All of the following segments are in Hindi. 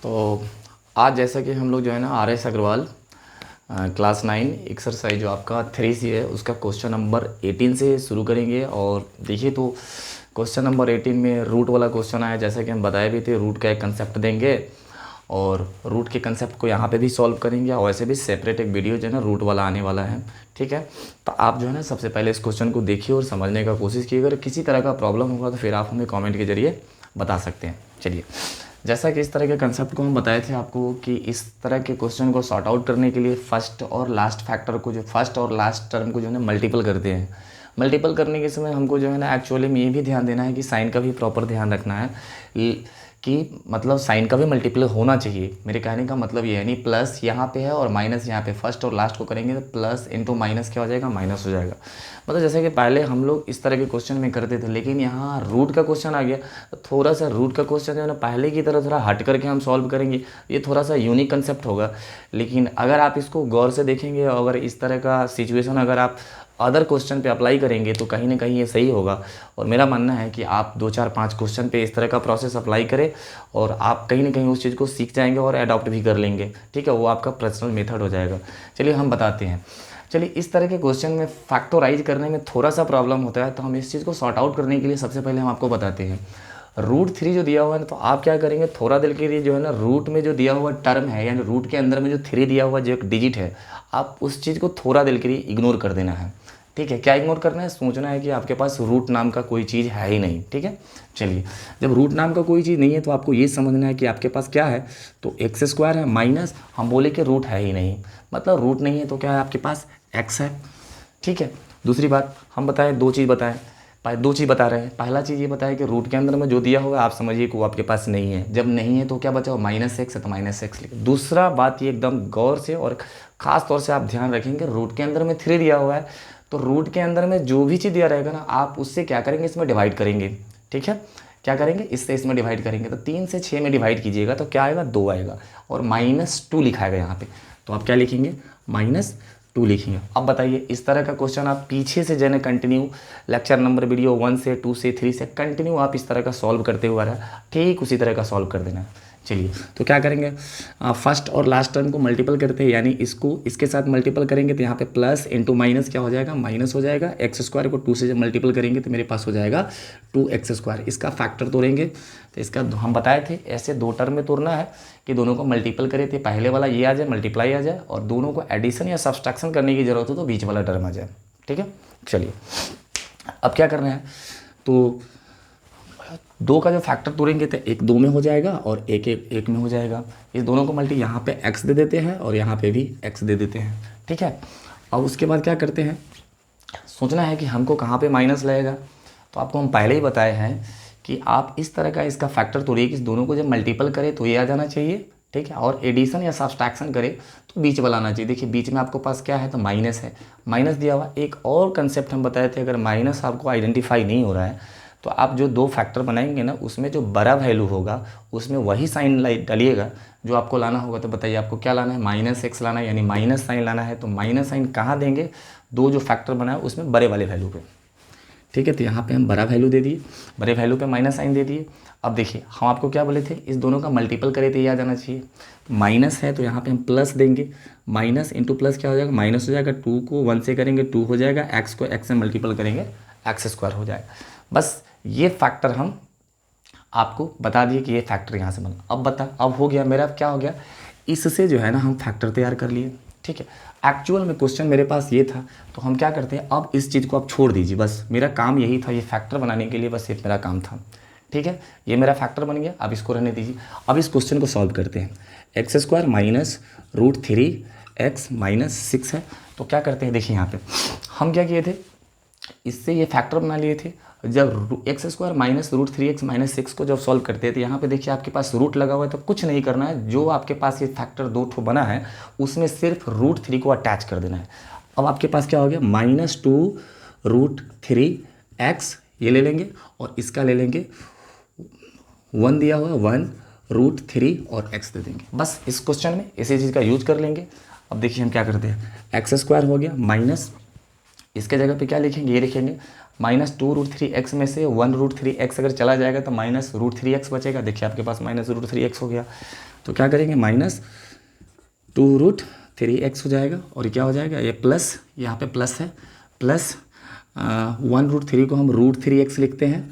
तो आज जैसा कि हम लोग जो है ना RS अग्रवाल क्लास 9 एक्सरसाइज जो आपका 3C है उसका क्वेश्चन नंबर 18 से शुरू करेंगे। और देखिए तो क्वेश्चन नंबर 18 में रूट वाला क्वेश्चन आया, जैसा कि हम बताए भी थे। रूट का एक कंसेप्ट देंगे और रूट के कंसेप्ट को यहाँ पे भी सॉल्व करेंगे, और वैसे भी सेपरेट एक वीडियो जो है ना रूट वाला आने वाला है। ठीक है, तो आप जो है ना सबसे पहले इस क्वेश्चन को देखिए और समझने का कोशिश कीजिए। अगर किसी तरह का प्रॉब्लम होगा तो फिर आप हमें कमेंट के जरिए बता सकते हैं। चलिए, जैसा कि इस तरह के कंसेप्ट को हम बताए थे आपको कि इस तरह के क्वेश्चन को सॉर्ट आउट करने के लिए फर्स्ट और लास्ट फैक्टर को, जो फर्स्ट और लास्ट टर्म को जो है ना मल्टीपल करते हैं। मल्टीपल करने के समय हमको जो है ना एक्चुअली में ये भी ध्यान देना है कि साइन का भी प्रॉपर ध्यान रखना है कि मतलब साइन का भी मल्टीपल होना चाहिए। मेरे कहने का मतलब ये है, नहीं प्लस यहाँ पे है और माइनस यहाँ पे, फर्स्ट और लास्ट को करेंगे तो प्लस इंटू माइनस क्या हो जाएगा, माइनस हो जाएगा। मतलब जैसे कि पहले हम लोग इस तरह के क्वेश्चन में करते थे, लेकिन यहाँ रूट का क्वेश्चन आ गया तो थोड़ा सा रूट का क्वेश्चन जो है ना पहले की तरह थोड़ा हट करके हम सॉल्व करेंगे। ये थोड़ा सा यूनिक कंसेप्ट होगा, लेकिन अगर आप इसको गौर से देखेंगे और अगर इस तरह का सिचुएशन अगर आप अदर क्वेश्चन पे अप्लाई करेंगे तो कहीं ना कहीं ये सही होगा। और मेरा मानना है कि आप 2 4 5 क्वेश्चन पे इस तरह का प्रोसेस अप्लाई करें और आप कहीं ना कहीं उस चीज़ को सीख जाएंगे और अडॉप्ट भी कर लेंगे। ठीक है, वो आपका पर्सनल मेथड हो जाएगा। चलिए हम बताते हैं। चलिए, इस तरह के क्वेश्चन में फैक्टराइज करने में थोड़ा सा प्रॉब्लम होता है, तो हम इस चीज़ को सॉर्ट आउट करने के लिए सबसे पहले हम आपको बताते हैं। रूट 3 जो दिया हुआ है ना, तो आप क्या करेंगे, थोड़ा देर के लिए जो है ना रूट में जो दिया हुआ टर्म है, यानी रूट के अंदर में जो 3 दिया हुआ जो एक डिजिट है, आप उस चीज़ को थोड़ा देर के लिए इग्नोर कर देना है। ठीक है, क्या इग्नोर करना है, सोचना है कि आपके पास रूट नाम का कोई चीज़ है ही नहीं। ठीक है, चलिए, जब रूट नाम का कोई चीज़ नहीं है तो आपको ये समझना है कि आपके पास क्या है, तो x² है माइनस, हम बोले कि रूट है ही नहीं, मतलब रूट नहीं है तो क्या है आपके पास x है। ठीक है, दूसरी बात हम बताएं, दो चीज़ बता रहे हैं। पहला चीज़ ये बताया कि रूट के अंदर में जो दिया होगा आप समझिए कि वो आपके पास नहीं है। जब नहीं है तो क्या बचा, -x है तो -x लिखे। दूसरा बात ये एकदम गौर से और ख़ास तौर से आप ध्यान रखेंगे, रूट के अंदर में 3 दिया हुआ है, तो रूट के अंदर में जो भी चीज़ दिया रहेगा ना आप उससे क्या करेंगे, इसमें डिवाइड करेंगे। ठीक है, क्या करेंगे, इससे इसमें डिवाइड करेंगे, तो 3 से 6 में डिवाइड कीजिएगा तो क्या आएगा, 2 आएगा, और -2 लिखा है यहाँ पे, तो आप क्या लिखेंगे, -2 लिखेंगे। अब बताइए, इस तरह का क्वेश्चन आप पीछे से जने कंटिन्यू लेक्चर नंबर वीडियो 1 से 2 से 3 से कंटिन्यू आप इस तरह का सॉल्व करते हुए आ रहा है, ठीक उसी तरह का सॉल्व कर देना है। चलिए, तो क्या करेंगे, फर्स्ट और लास्ट टर्म को मल्टीपल करते हैं, यानी इसको इसके साथ मल्टीपल करेंगे तो यहाँ पे प्लस इंटू माइनस क्या हो जाएगा, माइनस हो जाएगा। x² को 2 से जब मल्टीपल करेंगे तो मेरे पास हो जाएगा 2x²। इसका फैक्टर तोड़ेंगे तो इसका हम बताए थे ऐसे 2 टर्म में तोड़ना है कि दोनों को मल्टीपल करे थे, पहले वाला ये आ जाए, मल्टीप्लाई आ जाए, और दोनों को एडिशन या सब्सट्रैक्शन करने की जरूरत हो तो बीच वाला टर्म आ जाए। ठीक है, चलिए अब क्या करना है, तो 2 का जो फैक्टर तोड़ेंगे तो एक 2 में हो जाएगा और एक में हो जाएगा। इस दोनों को मल्टी यहाँ पे x दे देते हैं और यहाँ पे भी x दे देते हैं। ठीक है, और उसके बाद क्या करते हैं, सोचना है कि हमको कहाँ पे माइनस लगेगा, तो आपको हम पहले ही बताए हैं कि आप इस तरह का इसका फैक्टर तोड़िए कि इस दोनों को जब मल्टीपल करें तो ये आ जाना चाहिए। ठीक है, और एडिशन या सब्सट्रैक्शन करें तो बीच वाला आना चाहिए। देखिए बीच में आपको पास क्या है, तो माइनस है, माइनस दिया हुआ। एक और कंसेप्ट हम बताए थे, अगर माइनस आपको आइडेंटिफाई नहीं हो रहा है तो आप जो 2 फैक्टर बनाएंगे ना, उसमें जो बड़ा वैल्यू होगा उसमें वही साइन डालिएगा जो आपको लाना होगा। तो बताइए आपको क्या लाना है, -x लाना है, यानी माइनस साइन लाना है। तो माइनस साइन कहाँ देंगे, 2 जो फैक्टर बनाए उसमें बड़े वाले वैल्यू पे। ठीक है, तो यहाँ पे हम बड़ा वैल्यू दे दिए, बड़े वैल्यू पे माइनस साइन दे दिए। अब देखिए हम आपको क्या बोले थे, इस दोनों का मल्टीपल करे तो ये आ जाना चाहिए। माइनस है तो यहाँ पे हम प्लस देंगे, माइनस इंटू प्लस क्या हो जाएगा, माइनस हो जाएगा। 2 को 1 से करेंगे 2 हो जाएगा, x को x से मल्टीपल करेंगे x² हो जाएगा। बस ये फैक्टर हम आपको बता दिए कि ये फैक्टर यहाँ से बना। अब हो गया मेरा, क्या हो गया, इससे जो है ना हम फैक्टर तैयार कर लिए। ठीक है, एक्चुअल में क्वेश्चन मेरे पास ये था, तो हम क्या करते हैं, अब इस चीज़ को आप छोड़ दीजिए, बस मेरा काम यही था, ये फैक्टर बनाने के लिए बस ये मेरा काम था। ठीक है, ये मेरा फैक्टर बन गया, अब इसको रहने दीजिए। अब इस क्वेश्चन को सॉल्व करते हैं। x² माइनस √3x माइनस 6 है, तो क्या करते हैं, देखिए यहाँ पे हम क्या किए थे, इससे ये फैक्टर बना लिए थे। जब x² माइनस √3x माइनस 6 को जब सॉल्व करते हैं तो यहाँ पे देखिए आपके पास रूट लगा हुआ है, तो कुछ नहीं करना है, जो आपके पास ये फैक्टर 2 ठो बना है उसमें सिर्फ √3 को अटैच कर देना है। अब आपके पास क्या हो गया, -2 √3x ये ले लेंगे और इसका ले लेंगे 1 दिया हुआ 1 √3 और x दे देंगे। बस इस क्वेश्चन में इसी चीज़ का यूज कर लेंगे। अब देखिए हम क्या करते हैं, x² हो गया माइनस, इसके जगह पे क्या लिखेंगे, ये लिखेंगे -2√3x में से 1√3x अगर चला जाएगा तो -√3x बचेगा। देखिए आपके पास -√3x हो गया, तो क्या करेंगे -2√3x हो जाएगा और क्या हो जाएगा, ये प्लस, यहाँ पे प्लस है, प्लस 1√3 को हम √3x लिखते हैं,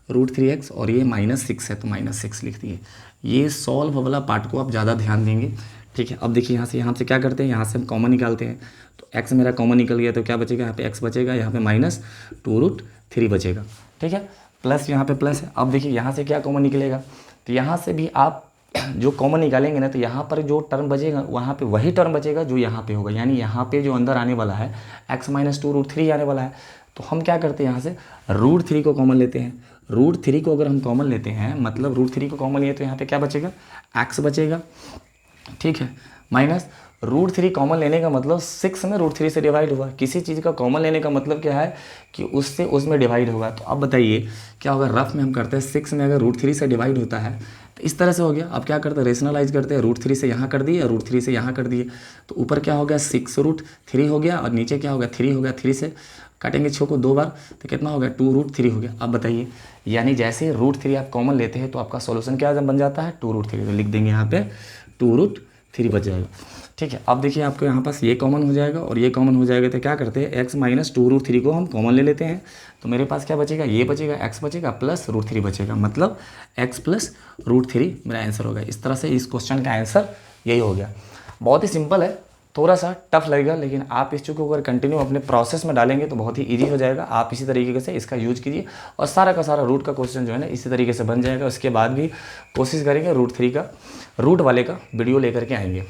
√3x, और ये -6 है तो -6 लिख दिए। ये सॉल्व वाला पार्ट को आप ज़्यादा ध्यान देंगे, ठीक है। अब देखिए यहाँ से क्या करते हैं, यहाँ से हम कॉमन निकालते हैं, तो x मेरा कॉमन निकल गया तो क्या बचेगा, यहाँ पे x बचेगा, यहाँ पे -2√3 बचेगा, ठीक है। प्लस यहाँ पे प्लस है। अब देखिए यहाँ से क्या कॉमन निकलेगा, तो यहाँ से भी आप जो कॉमन निकालेंगे ना, तो यहाँ पर जो टर्म बचेगा वहाँ पे वही टर्म बचेगा जो यहाँ पे होगा, यानी यहाँ पे जो अंदर आने वाला है x -2√3 आने वाला है। तो हम क्या करते हैं, यहाँ से √3 को कॉमन लेते हैं। √3 को अगर हम कॉमन लेते हैं, मतलब √3 को कॉमन लिए तो यहाँ पे क्या बचेगा, x बचेगा, ठीक है। माइनस √3 कॉमन लेने का मतलब 6 में √3 से डिवाइड हुआ। किसी चीज़ का कॉमन लेने का मतलब क्या है कि उससे उसमें डिवाइड होगा। तो अब बताइए क्या होगा, रफ में हम करते हैं 6 में अगर √3 से डिवाइड होता है तो इस तरह से हो गया। अब क्या करते हैं, रेशनलाइज करते हैं, √3 से यहाँ कर दिए, √3 से यहाँ कर दिए, तो ऊपर क्या हो गया 6√3 हो गया और नीचे क्या हो गया 3 हो गया। 3 से काटेंगे 6 को 2 बार तो कितना हो गया 2√3 हो गया। अब बताइए, यानी जैसे √3 आप कॉमन लेते हैं तो आपका सॉल्यूशन क्या बन जाता है 2√3, तो लिख देंगे यहाँ पे 2√3 बच जाएगा, ठीक है। अब देखिए आपको यहाँ पास ये कॉमन हो जाएगा और ये कॉमन हो जाएगा, तो क्या करते हैं x -2√3 को हम कॉमन ले लेते हैं, तो मेरे पास क्या बचेगा, ये बचेगा, x बचेगा प्लस √3 बचेगा, मतलब x + √3 मेरा आंसर होगा। इस तरह से इस क्वेश्चन का आंसर यही हो गया। बहुत ही सिंपल है, थोड़ा सा टफ लगेगा, लेकिन आप इस चीज़ को अगर कंटिन्यू अपने प्रोसेस में डालेंगे तो बहुत ही ईजी हो जाएगा। आप इसी तरीके से इसका यूज कीजिए और सारा का सारा रूट का क्वेश्चन जो है ना इसी तरीके से बन जाएगा। उसके बाद भी कोशिश करेंगे √3 का, रूट वाले का वीडियो लेकर के आएंगे।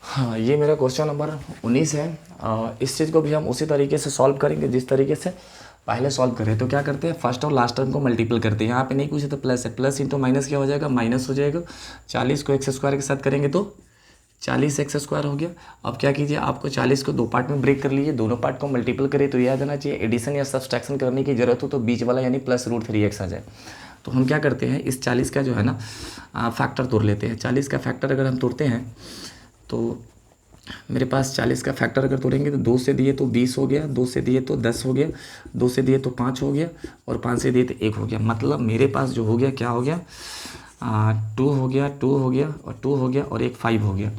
हाँ, ये मेरा क्वेश्चन नंबर 19 है। इस चीज़ को भी हम उसी तरीके से सॉल्व करेंगे जिस तरीके से पहले सॉल्व करें। तो क्या करते हैं, फर्स्ट और लास्ट टर्म को मल्टीपल करते हैं। यहाँ पे नहीं पूछे तो प्लस है, प्लस इंटू माइनस क्या हो जाएगा, माइनस हो जाएगा। 40 को x² के साथ करेंगे तो 40x² हो गया। अब क्या कीजिए, आपको 40 को 2 पार्ट में ब्रेक कर लीजिए, दोनों पार्ट को मल्टीपल करिए तो याद आना चाहिए। एडिशन या सब्सट्रैक्शन करने की जरूरत हो तो बीच वाला यानी +√3x आ जाए। तो हम क्या करते हैं, इस 40 का जो है ना फैक्टर तोड़ लेते हैं। 40 का फैक्टर अगर हम तोड़ते हैं तो मेरे पास 40 का फैक्टर अगर तोड़ेंगे तो 2 से दिए तो 20 हो गया, 2 से दिए तो 10 हो गया, 2 से दिए तो 5 हो गया और 5 से दिए तो 1 हो गया। मतलब मेरे पास जो हो गया क्या हो गया, 2 हो गया, 2 हो गया और 2 हो गया और एक 5 हो गया।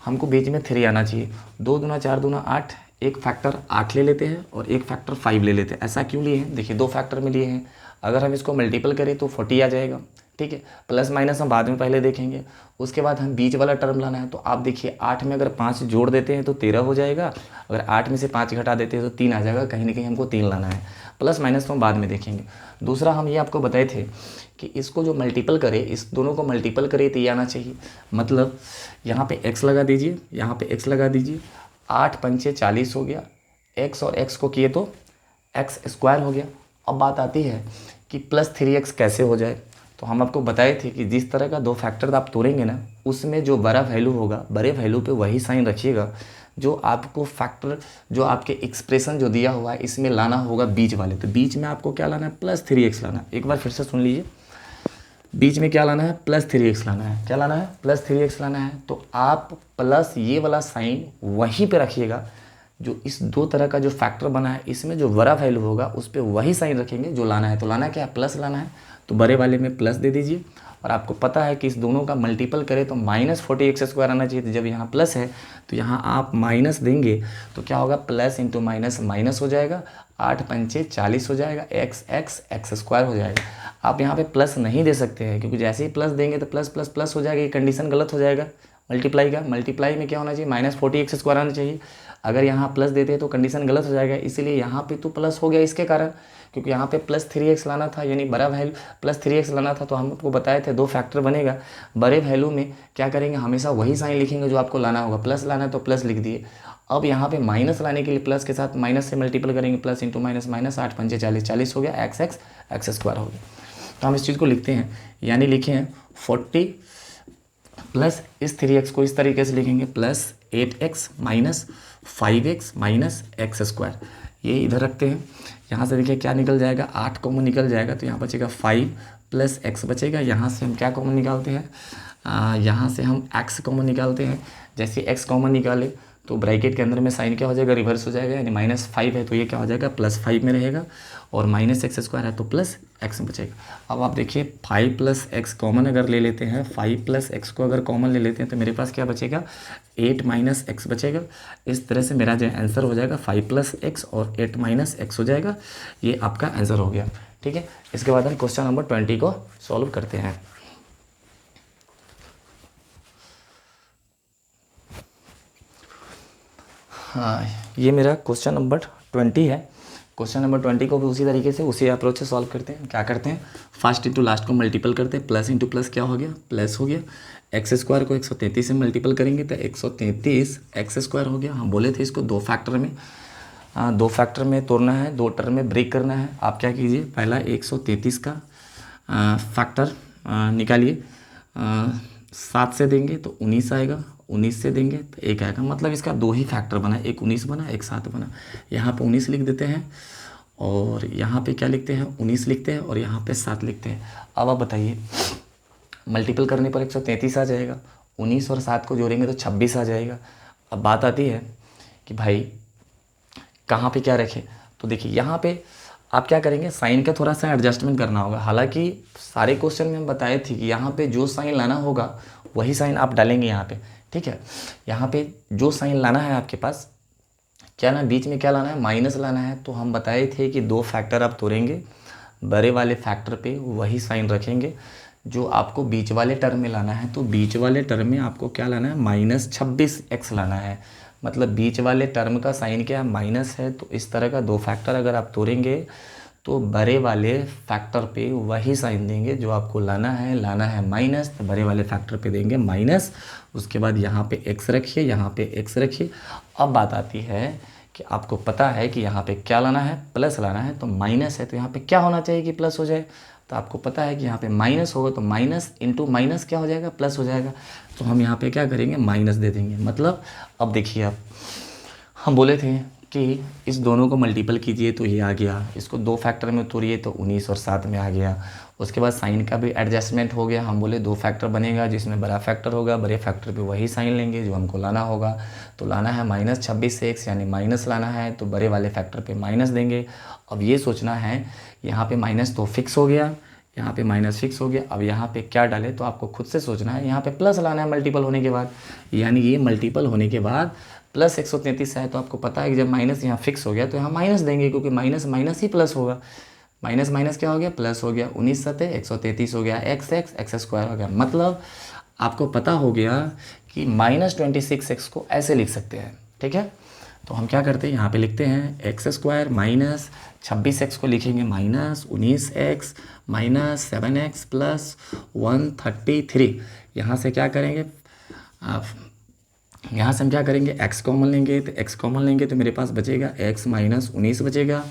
हमको बीच में 3 आना चाहिए। 2 दूना 4 दूना 8, एक फैक्टर 8 ले लेते हैं और एक फैक्टर 5 ले लेते हैं। ऐसा क्यों लिए हैं, देखिए 2 फैक्टर में लिए हैं। अगर हम इसको मल्टीपल करें तो 40 आ जाएगा, ठीक है। प्लस माइनस हम बाद में पहले देखेंगे। उसके बाद हम बीच वाला टर्म लाना है। तो आप देखिए 8 में अगर 5 जोड़ देते हैं तो 13 हो जाएगा, अगर 8 में से 5 घटा देते हैं तो 3 आ जाएगा। कहीं ना कहीं हमको 3 लाना है। प्लस माइनस तो हम बाद में देखेंगे। दूसरा हम ये आपको बताए थे कि इसको जो मल्टीपल करे, इस दोनों को मल्टीपल करे तो ये आना चाहिए। मतलब यहाँ पे x लगा दीजिए, यहाँ पे x लगा दीजिए। 8 पंचे 40 हो गया, x और x को किए तो x² हो गया। अब बात आती है कि +3x कैसे हो जाए। तो हम आपको बताए थे कि जिस तरह का 2 फैक्टर आप तोड़ेंगे ना, उसमें जो बड़ा वैल्यू होगा, बड़े वैल्यू पे वही साइन रखिएगा। जो आपको फैक्टर, जो आपके एक्सप्रेशन जो दिया हुआ है इसमें लाना होगा बीच वाले। तो बीच में आपको क्या लाना है, +3x लाना है। एक बार फिर से सुन लीजिए, बीच में क्या लाना है, +3x लाना है। क्या लाना है, +3x लाना है। तो आप प्लस ये वाला साइन वहीं पे रखिएगा। जो इस 2 तरह का जो फैक्टर बना है इसमें जो बड़ा वैल्यू होगा उस पर वही साइन रखेंगे जो लाना है। तो लाना क्या है, प्लस लाना है। तो बड़े वाले में प्लस दे दीजिए। और आपको पता है कि इस दोनों का मल्टीपल करें तो -40x² आना चाहिए। तो जब यहाँ प्लस है तो यहाँ आप माइनस देंगे तो क्या होगा, प्लस इंटू माइनस माइनस हो जाएगा। 8 पंचे 40 हो जाएगा, x² हो जाएगा। आप यहाँ पे प्लस नहीं दे सकते हैं क्योंकि जैसे ही प्लस देंगे तो प्लस प्लस प्लस हो जाएगा। ये कंडीशन गलत हो जाएगा मल्टीप्लाई का। मल्टीप्लाई में क्या होना चाहिए, -40x² आना चाहिए। अगर यहाँ प्लस देते हैं तो कंडीशन गलत हो जाएगा। इसीलिए यहाँ पे तो प्लस हो गया इसके कारण, क्योंकि यहाँ पे +3x लाना था, यानी बड़ा वैल्यू +3x लाना था। तो हम आपको बताए थे 2 फैक्टर बनेगा। बड़े वैल्यू में क्या करेंगे, हमेशा वही साइन लिखेंगे जो आपको लाना होगा। प्लस लाना है तो प्लस लिख दिए। अब यहाँ पे माइनस लाने के लिए प्लस के साथ माइनस से मल्टीपल करेंगे, प्लस इंटू माइनस माइनस। 8 पंचे 40, 40 हो गया, x² हो गया। तो हम इस चीज़ को लिखते हैं, यानी लिखे हैं 40 प्लस इस 3x को इस तरीके से लिखेंगे, +8x - 5x - x²। ये इधर रखते हैं। यहाँ से देखिए क्या निकल जाएगा, 8 कॉमन निकल जाएगा तो यहाँ बचेगा 5 + x बचेगा। यहाँ से हम क्या कॉमन निकालते हैं, यहाँ से हम x कॉमन निकालते हैं। जैसे x कॉमन निकाले तो ब्रैकेट के अंदर में साइन क्या हो जाएगा, रिवर्स हो जाएगा, यानी -5 है तो ये क्या हो जाएगा, +5 में रहेगा, और -x² है तो +x बचेगा। अब आप देखिए 5 + x कॉमन अगर ले लेते हैं, 5 + x को अगर कॉमन ले लेते हैं तो मेरे पास क्या बचेगा, 8 - x बचेगा। इस तरह से मेरा जो आंसर हो जाएगा 5 + x और 8 - x हो जाएगा। ये आपका आंसर हो गया। ठीक है, इसके बाद हम क्वेश्चन नंबर 20 को सॉल्व करते हैं। हाँ, ये मेरा क्वेश्चन नंबर 20 है। क्वेश्चन नंबर 20 को भी उसी तरीके से उसी अप्रोच से सॉल्व करते हैं। क्या करते हैं, फर्स्ट इंटू लास्ट को मल्टीपल करते हैं, प्लस इंटू प्लस क्या हो गया, प्लस हो गया। x² को 133 से मल्टीपल करेंगे तो 133 x² हो गया। हम बोले थे इसको दो फैक्टर में तोड़ना है, दो टर्म में ब्रेक करना है। आप क्या कीजिए, पहला 133 का फैक्टर निकालिए, 7 से देंगे तो 19 आएगा, 19 से देंगे तो 1 आएगा। मतलब इसका दो ही फैक्टर बना, एक 19 बना, एक 7 बना। यहाँ पे 19 लिख देते हैं और यहाँ पे क्या लिखते हैं, 19 लिखते हैं और यहाँ पे 7 लिखते हैं। अब आप बताइए, मल्टीपल करने पर 133 आ जाएगा, 19 और 7 को जोड़ेंगे तो 26 आ जाएगा। अब बात आती है कि भाई कहाँ पे क्या रखें। तो देखिए यहाँ पे आप क्या करेंगे, साइन का थोड़ा सा एडजस्टमेंट करना होगा। हालांकि सारे क्वेश्चन में हम बताए थे कि यहाँ पे जो साइन लाना होगा वही साइन आप डालेंगे यहाँ पे। ठीक है, यहाँ पे जो साइन लाना है आपके पास, क्या ना बीच में क्या लाना है, माइनस लाना है। तो हम बताए थे कि दो फैक्टर आप तोड़ेंगे, बड़े वाले फैक्टर पे वही साइन रखेंगे जो आपको बीच वाले टर्म में लाना है। तो बीच वाले टर्म में आपको क्या लाना है, -26x लाना है। मतलब बीच वाले टर्म का साइन क्या है, माइनस है। तो इस तरह का दो फैक्टर अगर आप तोड़ेंगे तो बड़े वाले फैक्टर पे वही साइन देंगे जो आपको लाना है माइनस, तो बड़े वाले फैक्टर पे देंगे माइनस। उसके बाद यहाँ पे x रखिए, यहाँ पे x रखिए। अब बात आती है कि आपको पता है कि यहाँ पे क्या लाना है, प्लस लाना है। तो माइनस है तो यहाँ पे क्या होना चाहिए कि प्लस हो जाए। तो आपको पता है कि यहाँ पे माइनस होगा तो माइनस इंटू माइनस क्या हो जाएगा, प्लस हो जाएगा। तो हम यहाँ पे क्या करेंगे, माइनस दे देंगे। मतलब अब देखिए, आप हम बोले थे कि इस दोनों को मल्टीपल कीजिए तो ये आ गया, इसको दो फैक्टर में तोड़िए तो 19 और 7 में आ गया। उसके बाद साइन का भी एडजस्टमेंट हो गया। हम बोले दो फैक्टर बनेगा जिसमें बड़ा फैक्टर होगा, बड़े फैक्टर पे वही साइन लेंगे जो हमको लाना होगा। तो लाना है -26 से x, यानी माइनस लाना है तो बड़े वाले फैक्टर पे माइनस देंगे। अब ये सोचना है, यहाँ पे माइनस तो फिक्स हो गया, यहाँ पे माइनस फिक्स हो गया। अब यहाँ पे क्या डाले तो आपको खुद से सोचना है, यहाँ पे प्लस लाना है मल्टीपल होने के बाद। यानी ये मल्टीपल होने के बाद प्लस 133 है तो आपको पता है कि जब माइनस यहाँ फिक्स हो गया तो यहाँ माइनस देंगे, क्योंकि माइनस माइनस ही प्लस होगा। माइनस माइनस क्या हो गया, प्लस हो गया। 19 सते 133 हो गया, x² हो गया। मतलब आपको पता हो गया कि -26x को ऐसे लिख सकते हैं। ठीक है, तो हम क्या करते हैं, यहाँ पे लिखते हैं x² माइनस 26x को लिखेंगे -19x -7x प्लस 133। यहाँ से क्या करेंगे, यहाँ से हम क्या करेंगे, x कॉमन लेंगे। तो x कॉमन लेंगे तो मेरे पास बचेगा x -19 बचेगा।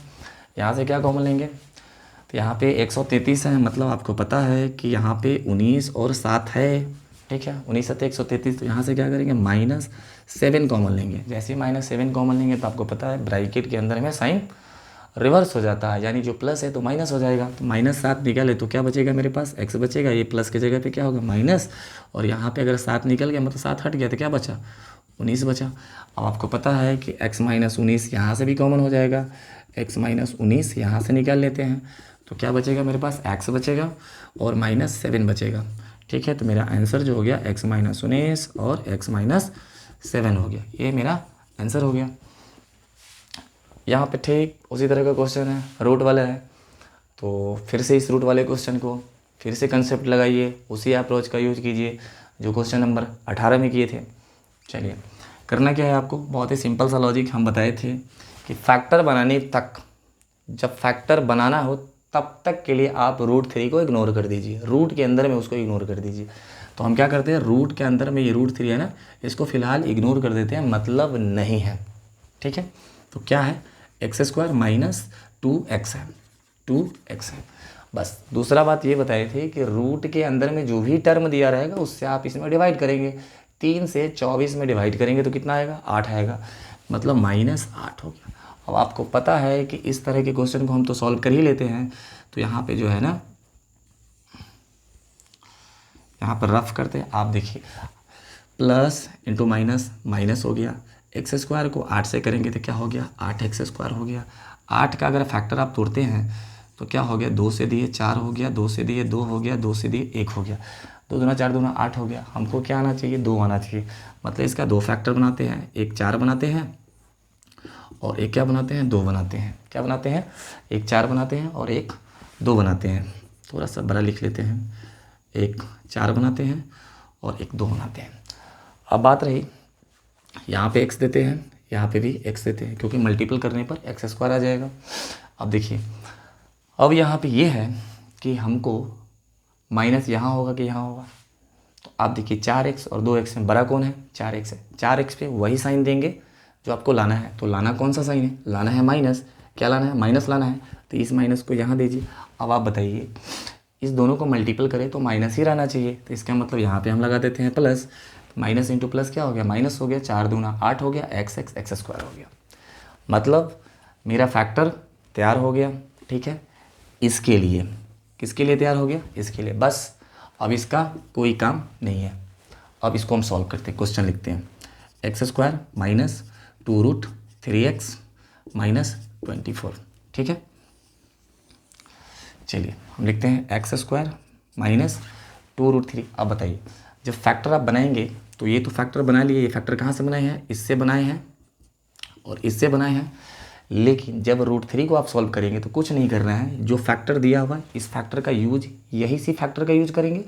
यहाँ से क्या कॉमन लेंगे, तो यहाँ पे 133 है। मतलब आपको पता है कि यहाँ पे 19 और 7 है। ठीक है, 19 7 133। तो यहाँ से क्या करेंगे, -7 कॉमन लेंगे। जैसे ही -7 कॉमन लेंगे तो आपको पता है ब्रैकेट के अंदर में साइन रिवर्स हो जाता है, यानी जो प्लस है तो माइनस हो जाएगा। तो -7 निकाले तो क्या बचेगा, मेरे पास x बचेगा। ये प्लस की जगह पे क्या होगा, माइनस। और यहाँ पे अगर 7 निकल गया, मतलब 7 हट गया तो क्या बचा, 19 बचा। अब आपको पता है कि x -19 यहाँ से भी कॉमन हो जाएगा, x -19 यहाँ से निकाल लेते हैं तो क्या बचेगा, मेरे पास x बचेगा और -7 बचेगा। ठीक है, तो मेरा आंसर जो हो गया x -19 और x -7 हो गया। ये मेरा आंसर हो गया। यहाँ पे ठीक उसी तरह का क्वेश्चन है, रूट वाला है। तो फिर से इस रूट वाले क्वेश्चन को फिर से कंसेप्ट लगाइए, उसी अप्रोच का यूज कीजिए जो क्वेश्चन नंबर 18 में किए थे। चलिए, करना क्या है आपको, बहुत ही सिंपल सा लॉजिक हम बताए थे कि फैक्टर बनाने तक, जब फैक्टर बनाना हो तब तक के लिए आप √3 को इग्नोर कर दीजिए, रूट के अंदर में उसको इग्नोर कर दीजिए। तो हम क्या करते हैं, रूट के अंदर में ये √3 है ना, इसको फिलहाल इग्नोर कर देते हैं, मतलब नहीं है। ठीक है, तो क्या है, x² माइनस 2x है, 2x है। बस दूसरा बात ये बताए थे कि रूट के अंदर में जो भी टर्म दिया रहेगा उससे आप इसमें डिवाइड करेंगे। 3 से 24 में डिवाइड करेंगे तो कितना आएगा, 8 आएगा। मतलब -8 हो गया। अब आपको पता है कि इस तरह के क्वेश्चन को हम तो सॉल्व कर ही लेते हैं। तो यहाँ पे जो है ना, यहाँ पर रफ करते हैं। आप देखिए, प्लस इंटू माइनस, माइनस हो गया, एक्स स्क्वायर को 8 से करेंगे तो क्या हो गया, 8x² हो गया। 8 का अगर फैक्टर आप तोड़ते हैं तो क्या हो गया, 2 से दिए 4 हो गया, 2 से दिए 2 हो गया, 2 से दिए 1 हो गया, 2 दूना 4 दूना 8 हो गया। हमको क्या आना चाहिए, 2 आना चाहिए। मतलब इसका 2 फैक्टर बनाते हैं, एक 4 बनाते हैं और एक क्या बनाते हैं, 2 बनाते हैं। क्या बनाते हैं, एक 4 बनाते हैं और एक 2 बनाते हैं। थोड़ा सा बड़ा लिख लेते हैं, एक 4 बनाते हैं और एक 2 बनाते हैं। अब बात रही, यहाँ पे x देते हैं, यहाँ पे भी x देते हैं, क्योंकि मल्टीपल करने पर x² आ जाएगा। अब देखिए, अब यहाँ पे ये है कि हमको माइनस यहाँ होगा कि यहाँ होगा, तो आप देखिए 4x और 2x में बड़ा कौन है, 4x है। 4x पे वही साइन देंगे जो आपको लाना है। तो लाना कौन सा साइन है, लाना है माइनस। क्या लाना है, माइनस लाना है। तो इस माइनस को यहाँ दीजिए। अब आप बताइए, इस दोनों को मल्टीपल करें तो माइनस ही रहना चाहिए, तो इसका मतलब यहाँ पे हम लगा देते हैं प्लस। माइनस इंटू प्लस क्या हो गया, माइनस हो गया, 4 दूना 8 हो गया, x² हो गया। मतलब मेरा फैक्टर तैयार हो गया। ठीक है, इसके लिए, किसके लिए तैयार हो गया, इसके लिए। बस अब इसका कोई काम नहीं है। अब इसको हम सॉल्व करते हैं, क्वेश्चन लिखते हैं। x² minus 2√3x minus 24। ठीक है, चलिए हम लिखते हैं x² माइनस 2√3। अब बताइए, जब फैक्टर आप बनाएंगे तो ये तो फैक्टर बना लिए, ये फैक्टर कहाँ से बनाए हैं, इससे बनाए हैं और इससे बनाए हैं। लेकिन जब √3 को आप सॉल्व करेंगे तो कुछ नहीं करना है, जो फैक्टर दिया हुआ है इस फैक्टर का यूज, यही सी फैक्टर का यूज करेंगे।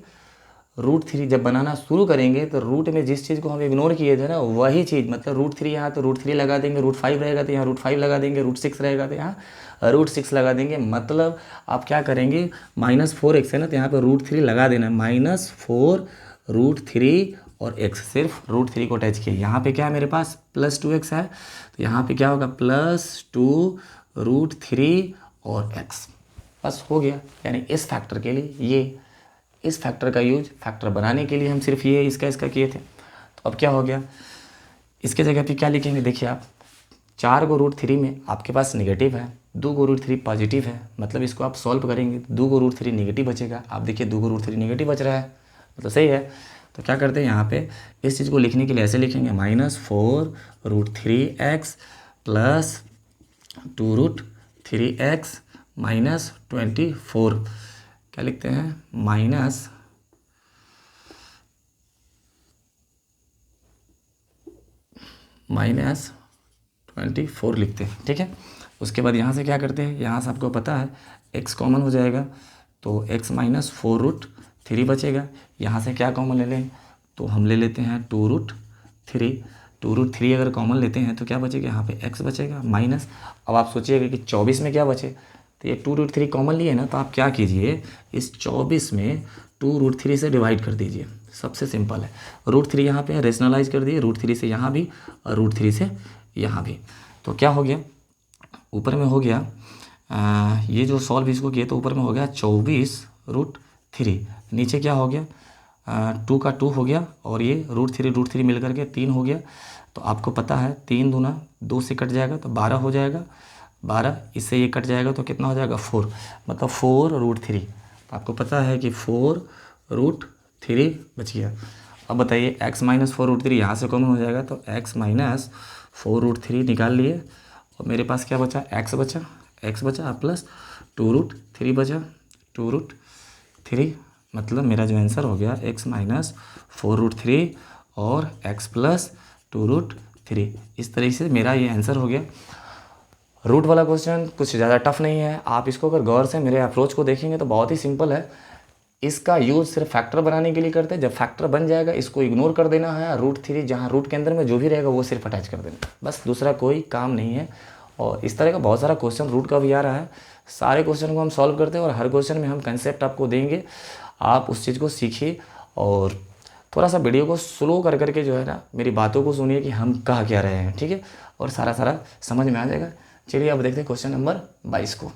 √3 जब बनाना शुरू करेंगे तो रूट में जिस चीज़ को हम इग्नोर किए थे ना, वही चीज़, मतलब √3 यहाँ तो √3 लगा देंगे, √5 रहेगा तो यहाँ √5 लगा देंगे, √6 रहेगा तो यहाँ √6 लगा देंगे। मतलब आप क्या करेंगे, -4x है ना, तो यहाँ पर √3 लगा देना, -4 √3 और x, सिर्फ √3 को अटैच किया। यहाँ पे क्या है मेरे पास, +2x है, तो यहाँ पे क्या होगा, +2 √3 और x। बस हो गया। यानी इस फैक्टर के लिए ये, इस फैक्टर का यूज फैक्टर बनाने के लिए हम सिर्फ ये इसका किए थे। तो अब क्या हो गया, इसके जगह पे क्या लिखेंगे, देखिए आप 4 को √3 में आपके पास नेगेटिव है, 2 को √3 पॉजिटिव है। मतलब इसको आप सॉल्व करेंगे, 2 को √3 नेगेटिव बचेगा। आप देखिए 2 को √3 नेगेटिव बच रहा है, मतलब सही है। तो क्या करते हैं, यहाँ पे इस चीज़ को लिखने के लिए ऐसे लिखेंगे, -4 √3x प्लस 2 √3x माइनस 24। क्या लिखते हैं, -24 लिखते हैं। ठीक है, उसके बाद यहाँ से क्या करते हैं, यहाँ से आपको पता है x कॉमन हो जाएगा, तो x -4 √3 बचेगा। यहाँ से क्या कॉमन ले लें, तो हम ले लेते हैं 2 √3। 2 √3 अगर कॉमन लेते हैं तो क्या बचेगा, यहाँ पे x बचेगा माइनस। अब आप सोचिएगा कि 24 में क्या बचे, तो ये 2 √3 कॉमन लिए ना, तो आप क्या कीजिए, इस 24 में 2 √3 से डिवाइड कर दीजिए। सबसे सिंपल है, √3 यहाँ पे रेशनलाइज कर दिए, √3 से यहाँ भी और √3 से यहाँ भी। तो क्या हो गया, ऊपर में हो गया ये जो सॉल्व इसको किए तो ऊपर में हो गया 24 √3, नीचे क्या हो गया, 2 का 2 हो गया और ये √3 मिल करके 3 हो गया। तो आपको पता है 3 दूना 2 से कट जाएगा तो 12 हो जाएगा, 12 इससे ये कट जाएगा तो कितना हो जाएगा, 4, मतलब 4 √3। तो आपको पता है कि 4 √3 बच गया। अब बताइए x -4 √3 यहाँ से कॉमन हो जाएगा, तो x -4 √3 निकाल लिए और मेरे पास क्या बचा, x बचा प्लस 2 √3 बचा, 2 √3। मतलब मेरा जो आंसर हो गया x -4 √3 और x प्लस 2 √3। इस तरीके से मेरा ये आंसर हो गया। रूट वाला क्वेश्चन कुछ ज़्यादा टफ नहीं है, आप इसको अगर गौर से मेरे अप्रोच को देखेंगे तो बहुत ही सिंपल है। इसका यूज़ सिर्फ फैक्टर बनाने के लिए करते हैं। जब फैक्टर बन जाएगा इसको इग्नोर कर देना है, √3 जहाँ रूट के अंदर में जो भी रहेगा वो सिर्फ अटैच कर देना, बस दूसरा कोई काम नहीं है। और इस तरह का बहुत सारा क्वेश्चन रूट का भी आ रहा है, सारे क्वेश्चन को हम सॉल्व करते हैं और हर क्वेश्चन में हम कंसेप्ट आपको देंगे, आप उस चीज़ को सीखिए और थोड़ा सा वीडियो को स्लो कर करके जो है ना मेरी बातों को सुनिए कि हम कह क्या रहे हैं, ठीक है, और सारा समझ में आ जाएगा। चलिए अब देखते हैं क्वेश्चन नंबर 22 को।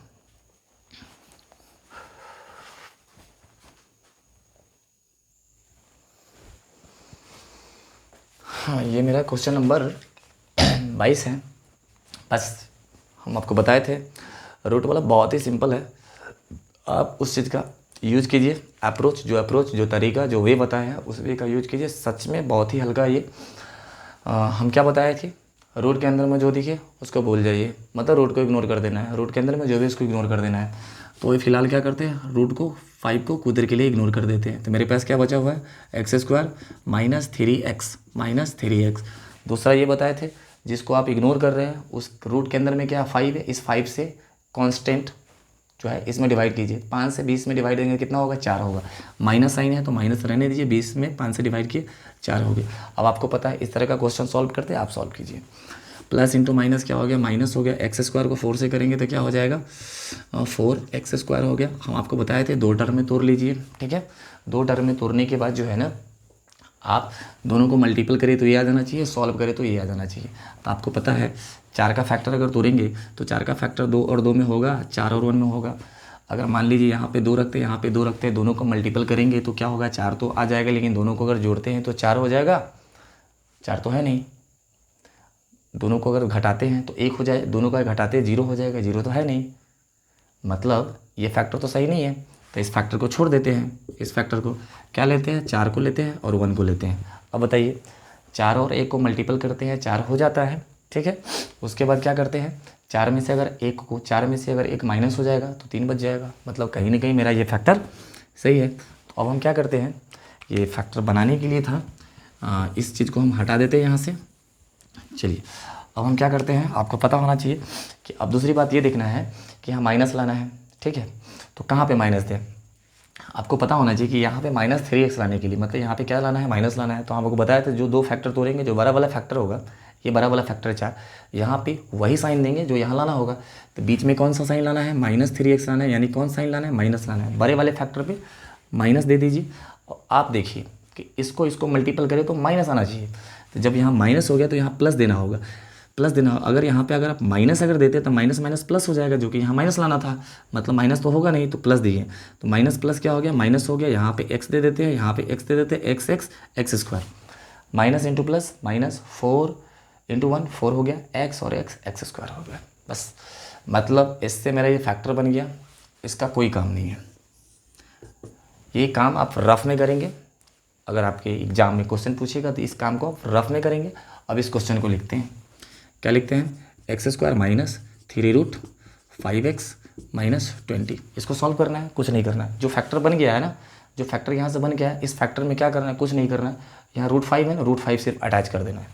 हाँ, ये मेरा क्वेश्चन नंबर 22 है। बस हम आपको बताए थे रूट वाला बहुत ही सिंपल है, आप उस चीज़ का यूज कीजिए, अप्रोच जो तरीका जो वे बताए हैं उस वे का यूज कीजिए। सच में बहुत ही हल्का ये हम क्या बताए थे, रूट के अंदर में जो दिखे उसको भूल जाइए, मतलब रूट को इग्नोर कर देना है, रूट के अंदर में जो भी उसको इग्नोर कर देना है। तो ये फिलहाल क्या करते हैं, रूट को 5 को कुछ देर के लिए इग्नोर कर देते हैं। तो मेरे पास क्या बचा हुआ है, x square minus three x. दूसरा ये बताए थे जिसको आप इग्नोर कर रहे हैं उस रूट के अंदर में क्या 5 है, इस 5 से कांस्टेंट जो है इसमें डिवाइड कीजिए। 5 से 20 में डिवाइड करेंगे कितना होगा, 4 होगा। माइनस साइन है तो माइनस रहने दीजिए, 20 में 5 से डिवाइड किए 4 हो गया। अब आपको पता है इस तरह का क्वेश्चन सॉल्व करते हैं, आप सॉल्व कीजिए। प्लस इंटू माइनस क्या हो गया, माइनस हो गया। एक्स स्क्वायर को 4 से करेंगे तो क्या हो जाएगा, 4x स्क्वायर हो गया। हम आपको बताए थे 2 टर्म में तोड़ लीजिए, ठीक है। 2 टर्म में तोड़ने के बाद जो है ना आप दोनों को मल्टीपल करें तो ये आ जाना चाहिए, सॉल्व करें तो ये आ जाना चाहिए। तो आपको पता है 4 का फैक्टर अगर तोड़ेंगे तो 4 का फैक्टर 2 और 2 में होगा, 4 और 1 में होगा। अगर मान लीजिए यहाँ पे 2 रखते हैं, यहाँ पे 2 रखते हैं, दोनों को मल्टीपल करेंगे तो क्या होगा, 4 तो आ जाएगा, लेकिन दोनों को अगर जोड़ते हैं तो 4 हो जाएगा, 4 तो है नहीं। दोनों को अगर घटाते हैं तो 1 हो जाए, दोनों का घटाते 0 हो जाएगा, 0 तो है नहीं, मतलब ये फैक्टर तो सही नहीं है। तो इस फैक्टर को छोड़ देते हैं, इस फैक्टर को क्या लेते हैं, 4 को लेते हैं और 1 को लेते हैं। अब बताइए 4 और 1 को मल्टीपल करते हैं, 4 हो जाता है, ठीक है। उसके बाद क्या करते हैं, 4 में से अगर 1 माइनस हो जाएगा तो 3 बच जाएगा, मतलब कहीं ना कहीं मेरा ये फैक्टर सही है। तो अब हम क्या करते हैं, ये फैक्टर बनाने के लिए था, इस चीज़ को हम हटा देते हैं यहाँ से। चलिए अब हम क्या करते हैं, आपको पता होना चाहिए कि अब दूसरी बात ये देखना है कि यहाँ माइनस लाना है, ठीक है। तो कहाँ पे माइनस दें, आपको पता होना चाहिए कि यहाँ पे -3x लाने के लिए मतलब यहाँ पे क्या लाना है, माइनस लाना है। तो आपको बताया था जो 2 फैक्टर तोड़ेंगे, जो बड़ा वाला फैक्टर होगा, ये बड़ा वाला फैक्टर 4, यहाँ पे वही साइन देंगे जो यहाँ लाना होगा। तो बीच में कौन सा साइन लाना है, -3x लाना है, यानी कौन साइन लाना है, माइनस लाना है। बड़े वाले फैक्टर पे माइनस दे दीजिए और आप देखिए कि इसको मल्टीपल करें तो माइनस आना चाहिए। तो जब यहाँ माइनस हो गया तो यहाँ प्लस देना होगा, प्लस देना। अगर यहाँ पे अगर आप माइनस अगर देते तो माइनस माइनस प्लस हो जाएगा, जो कि यहाँ माइनस लाना था, मतलब माइनस तो होगा नहीं, तो प्लस दिए। तो माइनस प्लस क्या हो गया, माइनस हो गया। यहाँ पे x दे देते हैं, यहाँ पे x दे देते हैं, x square minus into plus minus 4 into 1 4 हो गया, x और एक्स स्क्वायर हो गया। बस मतलब इससे मेरा ये फैक्टर बन गया, इसका कोई काम नहीं है। ये काम आप रफ में करेंगे, अगर आपके एग्जाम में क्वेश्चन पूछेगा तो इस काम को आप रफ में करेंगे। अब इस क्वेश्चन को लिखते हैं, क्या लिखते हैं, एक्स स्क्वायर -3√5x -20। इसको सॉल्व करना है, कुछ नहीं करना है। जो फैक्टर बन गया है ना, जो फैक्टर यहाँ से बन गया है, इस फैक्टर में क्या करना है, कुछ नहीं करना है। यहाँ √5 है ना, √5 सिर्फ अटैच कर देना है,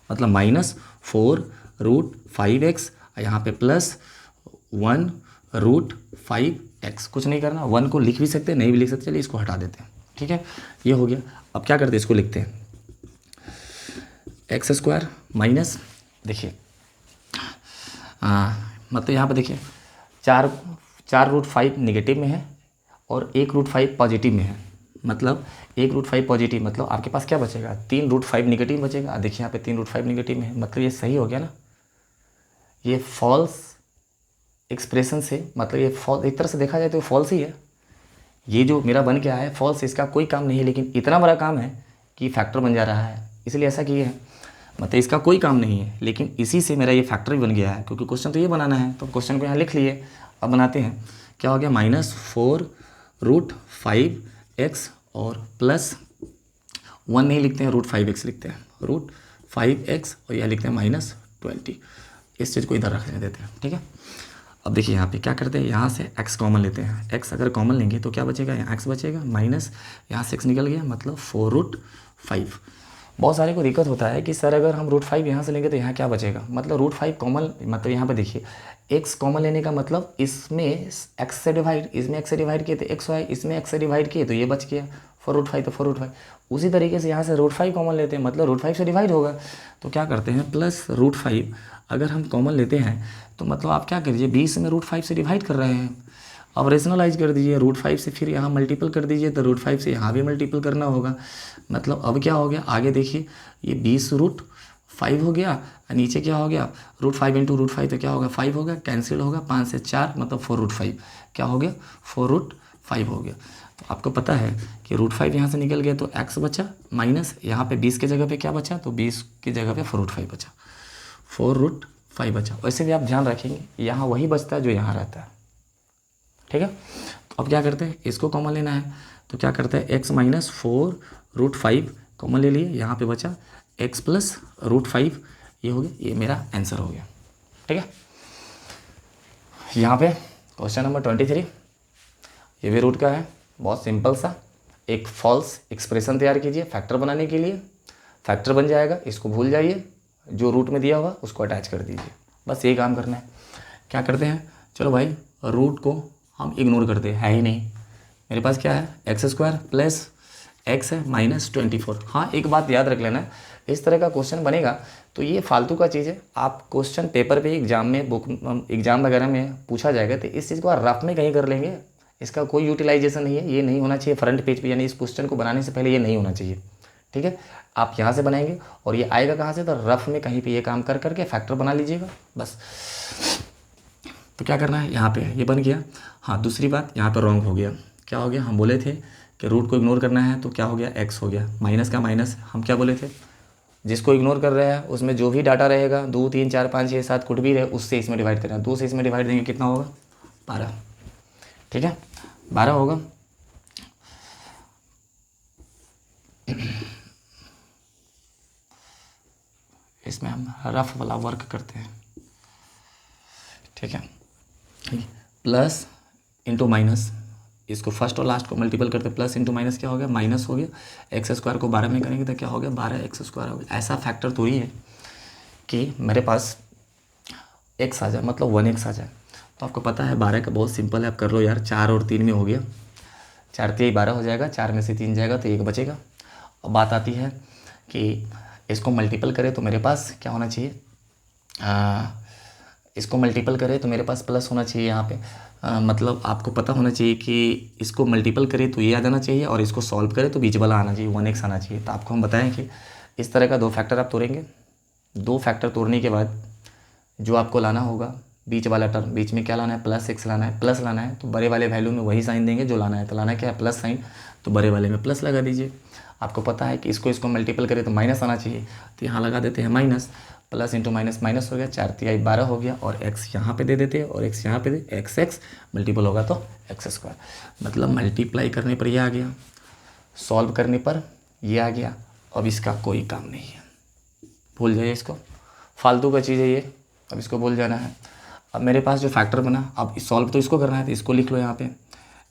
मतलब -4√5x, यहाँ पे +1√5x। कुछ नहीं करना, 1 को लिख भी सकते हैं, नहीं भी लिख सकते, चलिए इसको हटा देते हैं, ठीक है। ये हो गया। अब क्या करते हैं, इसको लिखते हैं एक्स स्क्वायर माइनस, देखिए मतलब यहाँ पे देखिए 4√5 नेगेटिव में है और 1√5 पॉजिटिव में है, मतलब 1√5 पॉजिटिव, मतलब आपके पास क्या बचेगा, 3√5 नेगेटिव बचेगा। देखिए यहाँ पे 3√5 नेगेटिव में है, मतलब ये सही हो गया ना। ये फॉल्स एक्सप्रेशन से, मतलब ये फॉल्स, एक तरह से देखा जाए तो फॉल्स ही है। ये जो मेरा बन गया है फॉल्स, इसका कोई काम नहीं है, लेकिन इतना बड़ा काम है कि फैक्टर बन जा रहा है, इसलिए ऐसा किए हैं। मतलब इसका कोई काम नहीं है, लेकिन इसी से मेरा ये फैक्टर भी बन गया है, क्योंकि क्वेश्चन तो ये बनाना है। तो क्वेश्चन को यहाँ लिख लिए। अब बनाते हैं, क्या हो गया, -4√5x और +1 नहीं लिखते हैं, √5x लिखते हैं, √5x और यह लिखते हैं -20। इस चीज़ को इधर रखने देते हैं, ठीक है। अब देखिए यहाँ पे क्या करते हैं, यहाँ से x कॉमन लेते हैं। x अगर कॉमन लेंगे तो क्या बचेगा, यहाँ x बचेगा, माइनस यहाँ से x निकल गया, मतलब 4√5। बहुत सारे को दिक्कत होता है कि सर अगर हम √5 यहाँ से लेंगे तो यहाँ क्या बचेगा, मतलब √5 कॉमन, मतलब यहाँ पे देखिए x कॉमन लेने का मतलब इसमें x से डिवाइड, इसमें x से डिवाइड किए तो x है, इसमें x से डिवाइड किए तो ये बच गया 4√5, तो 4√5। उसी तरीके से यहाँ से √5 कॉमन लेते हैं, मतलब √5 से डिवाइड होगा, तो क्या करते हैं +√5 अगर हम कॉमन लेते हैं तो मतलब आप क्या करिए, 20 में √5 से डिवाइड कर रहे हैं। अब रेशनलाइज कर दीजिए, √5 से फिर यहाँ मल्टीपल कर दीजिए, तो √5 से यहाँ भी मल्टीपल करना होगा। मतलब अब क्या हो गया, आगे देखिए ये 20√5 हो गया, नीचे क्या हो गया, √5 इंटू √5 तो क्या होगा, 5 होगा, कैंसिल होगा, 5 से 4 मतलब 4√5, क्या हो गया, 4√5 हो गया। तो आपको पता है कि √5 यहाँ से निकल गया तो x बचा, माइनस यहाँ पे 20 के जगह पे क्या बचा, तो 20 की जगह पे 4√5 बचा, 4√5 बचा। वैसे भी आप ध्यान रखेंगे यहाँ वही बचता है जो यहाँ रहता है, ठीक है। तो अब क्या करते हैं, इसको कॉमन लेना है, तो क्या करते हैं, x -4√5 कॉमन ले लिए, यहाँ पे बचा x + √5, ये हो गया, ये मेरा आंसर हो गया। ठीक है, यहाँ पे क्वेश्चन नंबर 23, ये भी रूट का है, बहुत सिंपल सा। एक फॉल्स एक्सप्रेशन तैयार कीजिए फैक्टर बनाने के लिए, फैक्टर बन जाएगा, इसको भूल जाइए, जो रूट में दिया हुआ उसको अटैच कर दीजिए, बस ये काम करना है। क्या करते हैं, चलो भाई रूट को हम इग्नोर करते हैं, है ही नहीं, मेरे पास क्या है एक्स स्क्वायर प्लस एक्स है माइनस 24। हाँ एक बात याद रख लेना, इस तरह का क्वेश्चन बनेगा तो ये फालतू का चीज़ है, आप क्वेश्चन पेपर पे एग्जाम में बुक एग्जाम वगैरह में पूछा जाएगा तो इस चीज़ को आप रफ में कहीं कर लेंगे, इसका कोई यूटिलाइजेशन नहीं है, ये नहीं होना चाहिए फ्रंट पेज पे, यानी इस क्वेश्चन को बनाने से पहले ये नहीं होना चाहिए। ठीक है, आप यहाँ से बनाएंगे और ये आएगा कहाँ से, तो रफ में कहीं पे ये काम कर करके फैक्टर बना लीजिएगा बस। तो क्या करना है, यहाँ पे ये बन गया। हाँ दूसरी बात, यहाँ पे रॉन्ग हो गया, क्या हो गया, हम बोले थे कि रूट को इग्नोर करना है, तो क्या हो गया एक्स हो गया, माइनस का माइनस, हम क्या बोले थे, जिसको इग्नोर कर रहे हैं उसमें जो भी डाटा रहेगा 2 3 4 5 6 7 कुछ भी रहे उससे इसमें डिवाइड करना है, 2 से इसमें डिवाइड देंगे कितना होगा 12। ठीक है 12 होगा। इसमें हम रफ वाला वर्क करते हैं। ठीक है, प्लस इंटू माइनस, इसको फर्स्ट और लास्ट को मल्टीपल करते, प्लस इंटू माइनस क्या हो गया, माइनस हो गया, एक्स स्क्वायर को 12 में करेंगे तो क्या हो गया 12 एक्स स्क्वायर हो गया। ऐसा फैक्टर थोड़ी है कि मेरे पास एक्स आ जाए, मतलब 1x आ जाए। तो आपको पता है 12 का बहुत सिंपल है, आप कर लो यार, 4 और 3 में हो गया, 4 3 12 हो जाएगा, 4 में से 3 जाएगा तो 1 बचेगा। अब बात आती है कि इसको मल्टीपल करें तो मेरे पास क्या होना चाहिए, इसको मल्टीपल करें तो मेरे पास प्लस होना चाहिए यहाँ पे, मतलब आपको पता होना चाहिए कि इसको मल्टीपल करें तो ये आ जाना चाहिए और इसको सॉल्व करें तो बीच वाला आना चाहिए 1x आना चाहिए। तो आपको हम बताएं कि इस तरह का 2 फैक्टर आप तोड़ेंगे, 2 फैक्टर तोड़ने के बाद जो आपको लाना होगा बीच वाला टर्म, बीच में क्या लाना है प्लस x लाना है, प्लस लाना है तो बड़े वाले वैल्यू में वही साइन देंगे जो लाना है, तो लाना क्या है प्लस साइन, तो बड़े वाले में प्लस लगा दीजिए। आपको पता है कि इसको मल्टीपल करें तो माइनस आना चाहिए, तो यहाँ लगा देते हैं minus, plus into minus minus हो गया, 4 3 12 हो गया, और x यहाँ पे दे देते हैं और x यहाँ पे दे, x मल्टीपल होगा तो एक्स स्क्वायर, मतलब मल्टीप्लाई करने पर ये आ गया, सॉल्व करने पर ये आ गया। अब इसका कोई काम नहीं है, भूल जाइए इसको, फालतू का चीज़ है ये, अब इसको भूल जाना है। अब मेरे पास जो फैक्टर बना, अब सॉल्व तो इसको करना है, तो इसको लिख लो यहाँ पे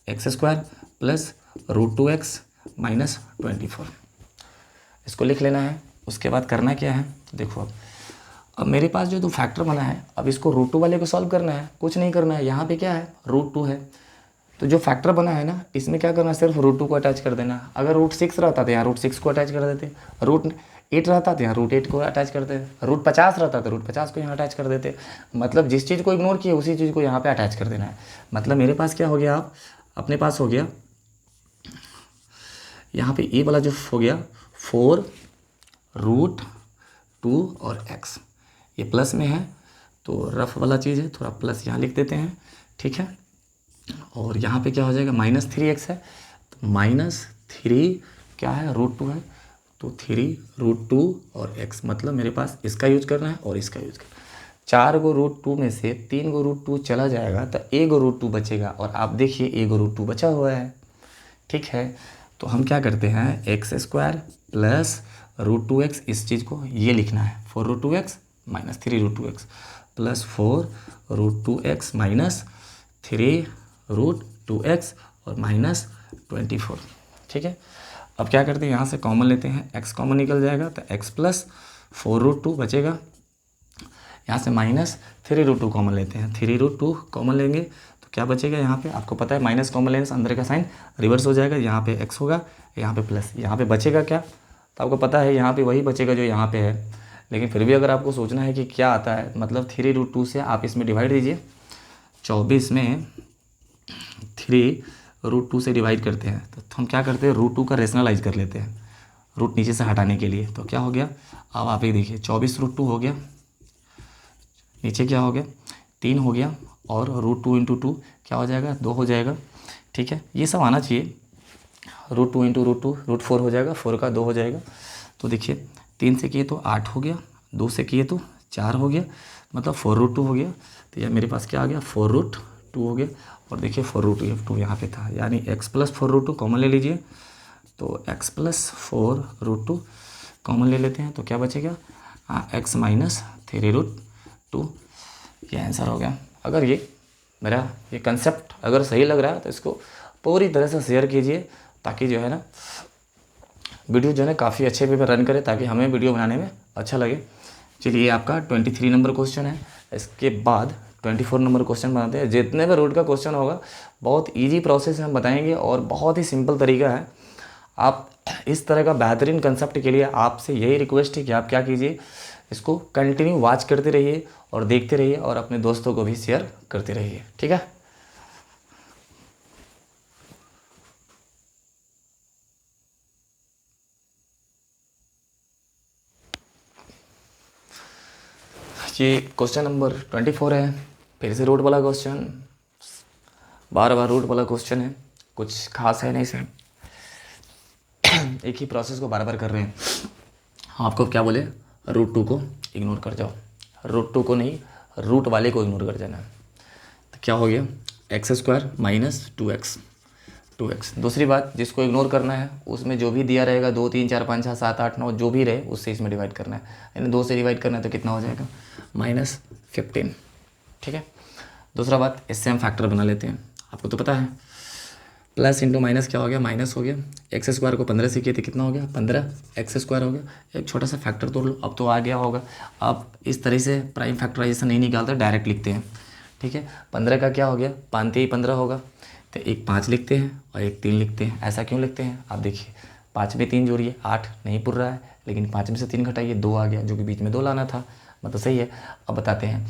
x square plus √2x minus 24, इसको लिख लेना है। उसके बाद करना क्या है, देखो अब मेरे पास जो फैक्टर बना है, अब इसको √2 वाले को सॉल्व करना है, कुछ नहीं करना है, यहाँ पे क्या है √2 है, तो जो फैक्टर बना है ना इसमें क्या करना है, सिर्फ √2 को अटैच कर देना। अगर √6 रहता तो यहाँ √6 को अटैच कर देते, √8 रहता तो यहाँ √8 को अटैच कर देते, √50 रहता तो √50 को यहाँ अटैच कर देते। मतलब जिस चीज़ को इग्नोर किए उसी चीज़ को यहाँ पे अटैच कर देना है। मतलब मेरे पास क्या हो गया, आप अपने पास हो गया यहाँ पे ए वाला जो हो गया 4√2 और x, ये प्लस में है तो रफ वाला चीज़ है, थोड़ा प्लस यहाँ लिख देते हैं। ठीक है, और यहाँ पे क्या हो जाएगा -3x है, तो -3 क्या है √2 है, तो 3√2 और x, मतलब मेरे पास इसका यूज करना है और इसका यूज करना है। 4 गो √2 में से 3 गो √2 चला जाएगा तो 1 गो √2 बचेगा, और आप देखिए 1 गो √2 बचा हुआ है। ठीक है, तो हम क्या करते हैं एक्स स्क्वायर प्लस √2x, इस चीज़ को ये लिखना है 4√2x minus 3√2x plus 4√2x minus 3√2x और माइनस 24। ठीक है, अब क्या करते हैं यहाँ से कॉमन लेते हैं, x कॉमन निकल जाएगा तो x प्लस 4√2 बचेगा, यहाँ से माइनस 3√2 कॉमन लेते हैं, 3√2 कॉमन लेंगे तो क्या बचेगा, यहाँ पे आपको पता है माइनस कॉमन लेने से अंदर का साइन रिवर्स हो जाएगा, यहाँ पे x होगा, यहाँ पे प्लस, यहाँ पे बचेगा क्या, तो आपको पता है यहाँ पे वही बचेगा जो यहाँ पे है। लेकिन फिर भी अगर आपको सोचना है कि क्या आता है, मतलब 3√2 से आप इसमें डिवाइड दीजिए, 24 में 3√2 से डिवाइड करते हैं तो हम क्या करते हैं √2 का रेशनलाइज कर लेते हैं, रूट नीचे से हटाने के लिए। तो क्या हो गया, अब आप ये देखिए 24√2 हो गया, नीचे क्या हो गया 3 हो गया, और √2 × 2 क्या हो जाएगा 2 हो जाएगा। ठीक है, ये सब आना चाहिए, √2 × √2 √4 हो जाएगा, 4 का 2 हो जाएगा। तो देखिए 3 से किए तो 8 हो गया, 2 से किए तो 4 हो गया, मतलब 4√2 हो गया। तो यह मेरे पास क्या आ गया 4√2 हो गया, और देखिए 4√2 यहाँ पे था, यानी x प्लस 4√2 कॉमन ले लीजिए, तो x प्लस 4√2 कॉमन ले लेते हैं तो क्या बचेगा एक्स माइनस 3√2, ये आंसर हो गया। अगर ये मेरा ये कंसेप्ट अगर सही लग रहा है तो इसको पूरी तरह से शेयर कीजिए, ताकि जो है ना वीडियो जो है ना काफ़ी अच्छे वे पे रन करे, ताकि हमें वीडियो बनाने में अच्छा लगे। चलिए, आपका 23 नंबर क्वेश्चन है। इसके बाद 24 नंबर क्वेश्चन बनाते हैं। जितने भी रूट का क्वेश्चन होगा बहुत ईजी प्रोसेस हम बताएंगे और बहुत ही सिंपल तरीका है। आप इस तरह का बेहतरीन कंसेप्ट के लिए आपसे यही रिक्वेस्ट है कि आप क्या कीजिए, इसको कंटिन्यू वॉच करते रहिए और देखते रहिए और अपने दोस्तों को भी शेयर करते रहिए, ठीक है। ये क्वेश्चन नंबर 24 है, फिर से रूट वाला क्वेश्चन, बार बार रूट वाला क्वेश्चन है, कुछ खास है नहीं सर, एक ही प्रोसेस को बार बार कर रहे हैं। आपको क्या बोले, √2 को इग्नोर कर जाओ, √2 को नहीं, रूट वाले को इग्नोर कर जाना। तो क्या हो गया, x² माइनस 2x। दूसरी बात, जिसको इग्नोर करना है उसमें जो भी दिया रहेगा 2 3 4 5 6 7 8 9 जो भी रहे उससे इसमें डिवाइड करना है, यानी 2 से डिवाइड करना है तो कितना हो जाएगा, -15, ठीक है। दूसरा बात, इससे हम फैक्टर बना लेते हैं। आपको तो पता है प्लस इंटू माइनस क्या हो गया, माइनस हो गया। x² को 15 से किए थे, कितना हो गया, 15x² हो गया। एक छोटा सा फैक्टर तोड़ लो, अब तो आ गया होगा। आप इस तरह से प्राइम फैक्टराइजेशन नहीं निकालते, डायरेक्ट लिखते हैं, ठीक है। 15 का क्या हो गया, 5 ही 15 होगा, तो एक 5 लिखते हैं और एक 3 लिखते हैं। ऐसा क्यों लिखते हैं, आप देखिए 5 में 3 जोड़िए 8 नहीं पुर रहा है, लेकिन 5 में से 3 घटाइए 2 आ गया, जो कि बीच में 2 लाना था, मतलब सही है। अब बताते हैं,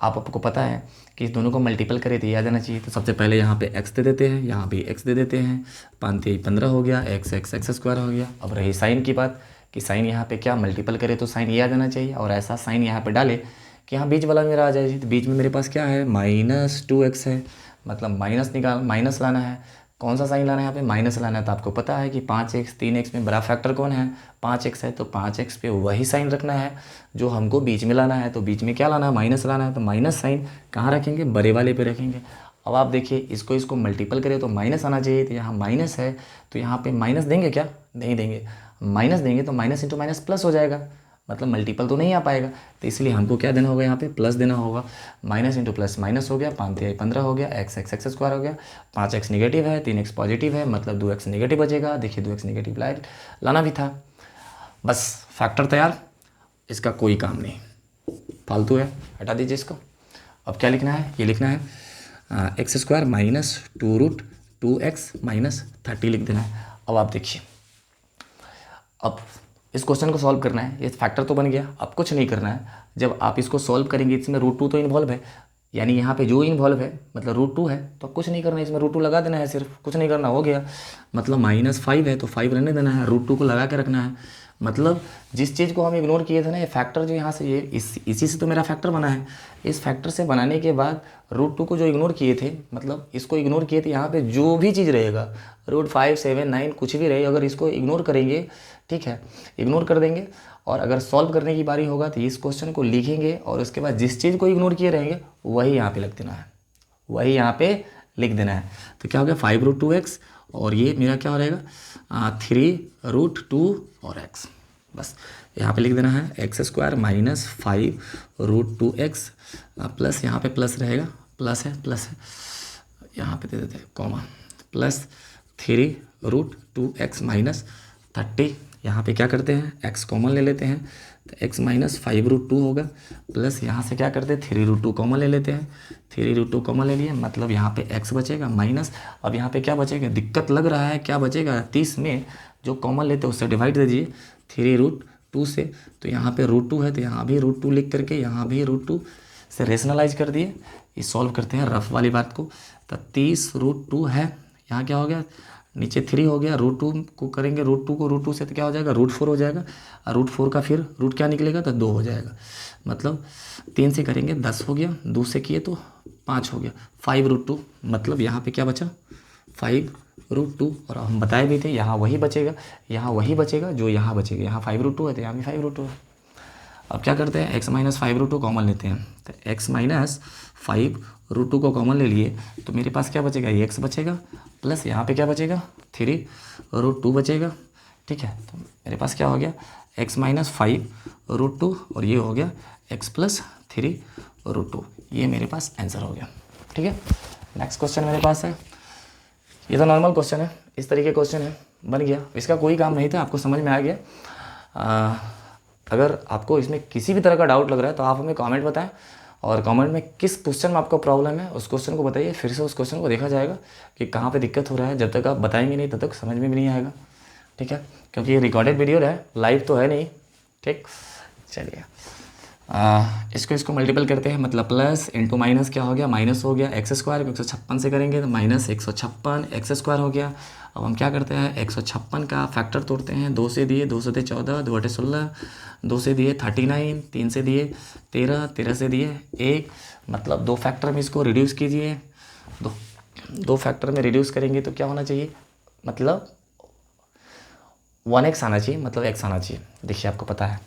आपको पता है कि इस दोनों को मल्टीपल करे तो ये आ जाना चाहिए। तो सबसे पहले यहाँ पे x दे देते हैं, यहाँ भी x दे देते हैं, 5 3 15 हो गया, x² हो गया। अब रही साइन की बात कि साइन यहाँ पे क्या मल्टीपल करे तो साइन ये आ जाना चाहिए, और ऐसा साइन यहाँ पे डाले कि यहाँ बीच वाला मेरा आ जाए। तो बीच में मेरे पास क्या है, -2x है, मतलब माइनस लाना है। कौन सा साइन लाना है यहाँ पे, माइनस लाना है। तो आपको पता है कि 5x 3x में बड़ा फैक्टर कौन है, 5x है, तो 5x पे वही साइन रखना है जो हमको बीच में लाना है। तो बीच में क्या लाना है, माइनस लाना है, तो माइनस साइन कहाँ रखेंगे, बड़े वाले पे रखेंगे। अब आप देखिए, इसको मल्टीपल करें तो माइनस आना चाहिए, तो यहाँ माइनस है, तो यहाँ पे माइनस देंगे क्या, नहीं देंगे। माइनस देंगे तो माइनस इंटू माइनस प्लस हो जाएगा, मतलब मल्टीपल तो नहीं आ पाएगा। तो इसलिए हमको क्या देना होगा, यहाँ पे प्लस देना होगा। माइनस इंटू प्लस माइनस हो गया, 5 3 15 हो गया, x² हो गया। 5x निगेटिव है, 3x पॉजिटिव है, मतलब 2x निगेटिव बचेगा। देखिए 2x निगेटिव लाना भी था, बस फैक्टर तैयार, इसका कोई काम नहीं, फालतू है, हटा दीजिए इसको। अब क्या लिखना है, ये लिखना है x² माइनस 2√2x माइनस 30 लिख देना है। अब आप देखिए, अब इस क्वेश्चन को सॉल्व करना है, ये फैक्टर तो बन गया, अब कुछ नहीं करना है। जब आप इसको सॉल्व करेंगे, इसमें √2 तो इन्वॉल्व है, यानी यहाँ पे जो इन्वॉल्व है मतलब √2 है, तो कुछ नहीं करना है, इसमें √2 लगा देना है, सिर्फ कुछ नहीं करना, हो गया। मतलब -5 है तो 5 रहने देना है, √2 को लगा के रखना है। मतलब जिस चीज़ को हम इग्नोर किए थे ना, ये फैक्टर जो यहाँ से ये इसी से तो मेरा फैक्टर बना है। इस फैक्टर से बनाने के बाद √2 को जो इग्नोर किए थे, मतलब इसको इग्नोर किए थे, यहाँ पे जो भी चीज़ रहेगा √5 7 9 कुछ भी रहे, अगर इसको इग्नोर करेंगे, ठीक है, इग्नोर कर देंगे, और अगर सॉल्व करने की बारी होगा तो इस क्वेश्चन को लिखेंगे, और उसके बाद जिस चीज़ को इग्नोर किए रहेंगे वही यहाँ पे लिख देना है, वही यहाँ पे लिख देना है। तो क्या हो गया, 5√2x, और ये मेरा क्या हो रहेगा, 3√2 और x, बस यहाँ पे लिख देना है x² माइनस 5√2x प्लस, यहाँ पे प्लस रहेगा, प्लस है यहाँ पे दे देते हैं कॉमा, प्लस 3√2x माइनस 30। यहाँ पे क्या करते हैं, x कॉमन ले लेते हैं, तो x माइनस 5√2 होगा, प्लस यहाँ से क्या करते हैं, 3√2 कॉमन ले लेते हैं, 3√2 कॉमन ले लिए, मतलब यहाँ पे x बचेगा माइनस। अब यहाँ पे क्या बचेगा, दिक्कत लग रहा है, क्या बचेगा, 30 में जो कॉमन लेते हैं उससे डिवाइड दे दीजिए 3√2 से, तो यहाँ पे √2 है, तो यहाँ भी √2 लिख करके यहाँ भी √2 से रेशनलाइज कर दिए। ये सॉल्व करते हैं रफ वाली बात को, तो 30√2 है, यहाँ क्या हो गया, नीचे 3 हो गया, √2 को करेंगे, √2 को √2 से तो क्या हो जाएगा, √4 हो जाएगा, और √4 का फिर रूट क्या निकलेगा, तो 2 हो जाएगा, मतलब 3 से करेंगे 10 हो गया, 2 से किए तो 5 हो गया, 5√2, मतलब यहाँ पे क्या बचा, 5√2, और हम बताए भी थे यहाँ वही बचेगा जो यहाँ बचेगा, यहाँ 5√2 है तो यहाँ भी 5√2 है। अब क्या करते हैं, x माइनस 5√2 कॉमन लेते हैं, तो x माइनस 5√2 को कॉमन ले लिए, तो मेरे पास क्या बचेगा, ये x बचेगा, प्लस यहाँ पे क्या बचेगा, 3√2 बचेगा, ठीक है। तो मेरे पास क्या हो गया, एक्स माइनस 5√2 और ये हो गया एक्स प्लस 3√2। ये मेरे पास आंसर हो गया। ठीक है, नेक्स्ट क्वेश्चन मेरे पास है, ये तो नॉर्मल क्वेश्चन है, इस तरीके क्वेश्चन है, बन गया, इसका कोई काम नहीं था, आपको समझ में आ गया। अगर आपको इसमें किसी भी तरह का डाउट लग रहा है तो आप हमें कमेंट बताएं, और कमेंट में किस क्वेश्चन में आपको प्रॉब्लम है उस क्वेश्चन को बताइए, फिर से उस क्वेश्चन को देखा जाएगा कि कहाँ पे दिक्कत हो रहा है। जब तक आप बताएंगे नहीं तब तक समझ में भी नहीं आएगा। ठीक है, क्योंकि ये रिकॉर्डेड वीडियो है, लाइव तो है नहीं। ठीक, चलिए इसको मल्टीपल करते हैं, मतलब प्लस इंटू माइनस क्या हो गया, माइनस हो गया, एक्स स्क्वायर 156 से करेंगे तो माइनस 156 एक्स स्क्वायर हो गया। अब हम क्या करते हैं, 156 का फैक्टर तोड़ते हैं, 2 से दिए 2 से 14, 2 बटे 16, 2 से दिए 39, 3 से दिए 13, 13 से दिए 1, मतलब 2 फैक्टर में इसको रिड्यूस कीजिए। दो फैक्टर में रिड्यूस करेंगे तो क्या होना चाहिए, मतलब 1x आना चाहिए, मतलब x आना चाहिए। देखिए आपको पता है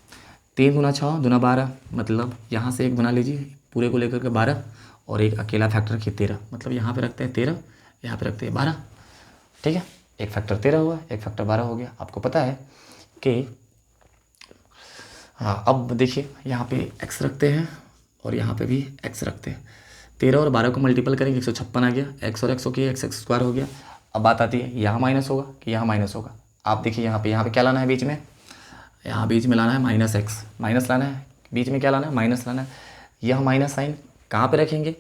3 गुना 6 दूना 12, मतलब यहाँ से एक गुना लीजिए पूरे को लेकर के 12, और एक अकेला फैक्टर रखिए 13, मतलब यहाँ पे रखते हैं 13, यहाँ पे रखते हैं 12। ठीक है, एक फैक्टर 13 हुआ, एक फैक्टर 12 हो गया। आपको पता है कि हाँ, अब देखिए यहाँ पे x रखते हैं और यहाँ पे भी x रखते हैं। 13 और 12 को मल्टीपल करेंगे 156 आ गया, x और x हो गया, x स्क्वायर हो गया। अब बात आती है यहाँ माइनस होगा कि यहाँ माइनस होगा। आप देखिए यहाँ पे क्या लाना है बीच में, यहाँ बीच में लाना है माइनस एक्स, माइनस लाना है, बीच में क्या लाना है, माइनस लाना है। यह माइनस साइन कहाँ पे रखेंगे,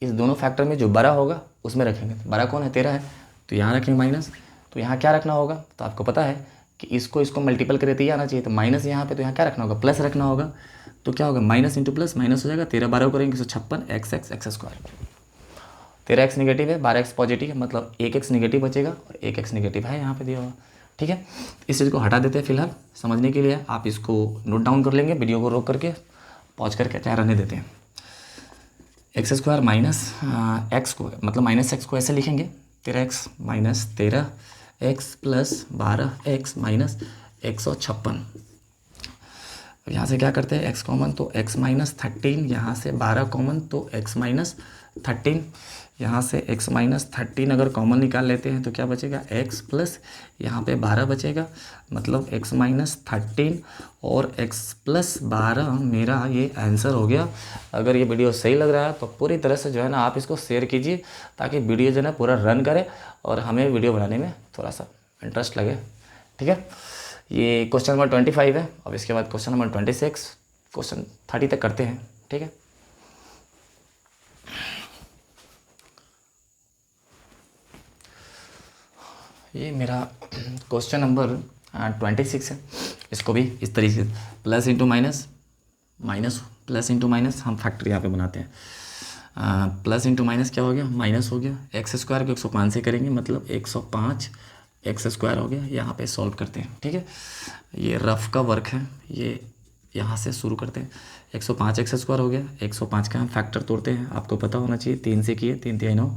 इस दोनों फैक्टर में जो बड़ा होगा उसमें रखेंगे। बड़ा कौन है, 13 है, तो यहाँ रखेंगे माइनस। तो यहाँ क्या रखना होगा, तो आपको पता है कि इसको मल्टीपल करे तो ये आना चाहिए, तो माइनस यहाँ पे, तो यहाँ क्या रखना होगा, प्लस रखना होगा। तो क्या होगा, माइनस इंटू प्लस माइनस हो जाएगा, 13 12 करेंगे 156 एक्स स्क्वायर। 13x निगेटिव है, 12x पॉजिटिव है, मतलब 1x निगेटिव बचेगा और 1x निगेटिव है यहाँ पे दिया हुआ। ठीक है, इस चीज़ को हटा देते हैं फिलहाल, समझने के लिए आप इसको नोट डाउन कर लेंगे, वीडियो को रोक करके पॉज करके चाहे रहने देते हैं। एक्स स्क्वायर माइनस एक्स को, मतलब माइनस एक्स को ऐसे लिखेंगे, 13x minus 13x plus 12x minus 156। यहाँ से क्या करते हैं, x कॉमन तो x माइनस 13, यहाँ से 12 कॉमन तो x माइनस 13, यहाँ से x माइनस 13 अगर कॉमन निकाल लेते हैं तो क्या बचेगा, x प्लस यहाँ पे 12 बचेगा, मतलब x माइनस 13 और x प्लस 12 मेरा ये आंसर हो गया। अगर ये वीडियो सही लग रहा है तो पूरी तरह से जो है ना आप इसको शेयर कीजिए, ताकि वीडियो जो है ना पूरा रन करे और हमें वीडियो बनाने में थोड़ा सा इंटरेस्ट लगे। ठीक है, ये क्वेश्चन नंबर 25 है। अब इसके बाद क्वेश्चन नंबर 26, क्वेश्चन 30 तक करते हैं। ठीक है, ये मेरा क्वेश्चन नंबर 26 है। इसको भी इस तरीके से plus into minus, minus plus into minus, हम फैक्टर यहाँ पे बनाते हैं। प्लस इंटू माइनस क्या हो गया, माइनस हो गया। एक्स स्क्वायर को 105 से करेंगे, मतलब 105 एक्स स्क्वायर हो गया। यहाँ पे सॉल्व करते हैं। ठीक है, ये रफ का वर्क है, ये यहाँ से शुरू करते हैं। 105 एक्स स्क्वायर हो गया, 105 का हम फैक्टर तोड़ते हैं, आपको पता होना चाहिए। 3 से किए, 3 3 9,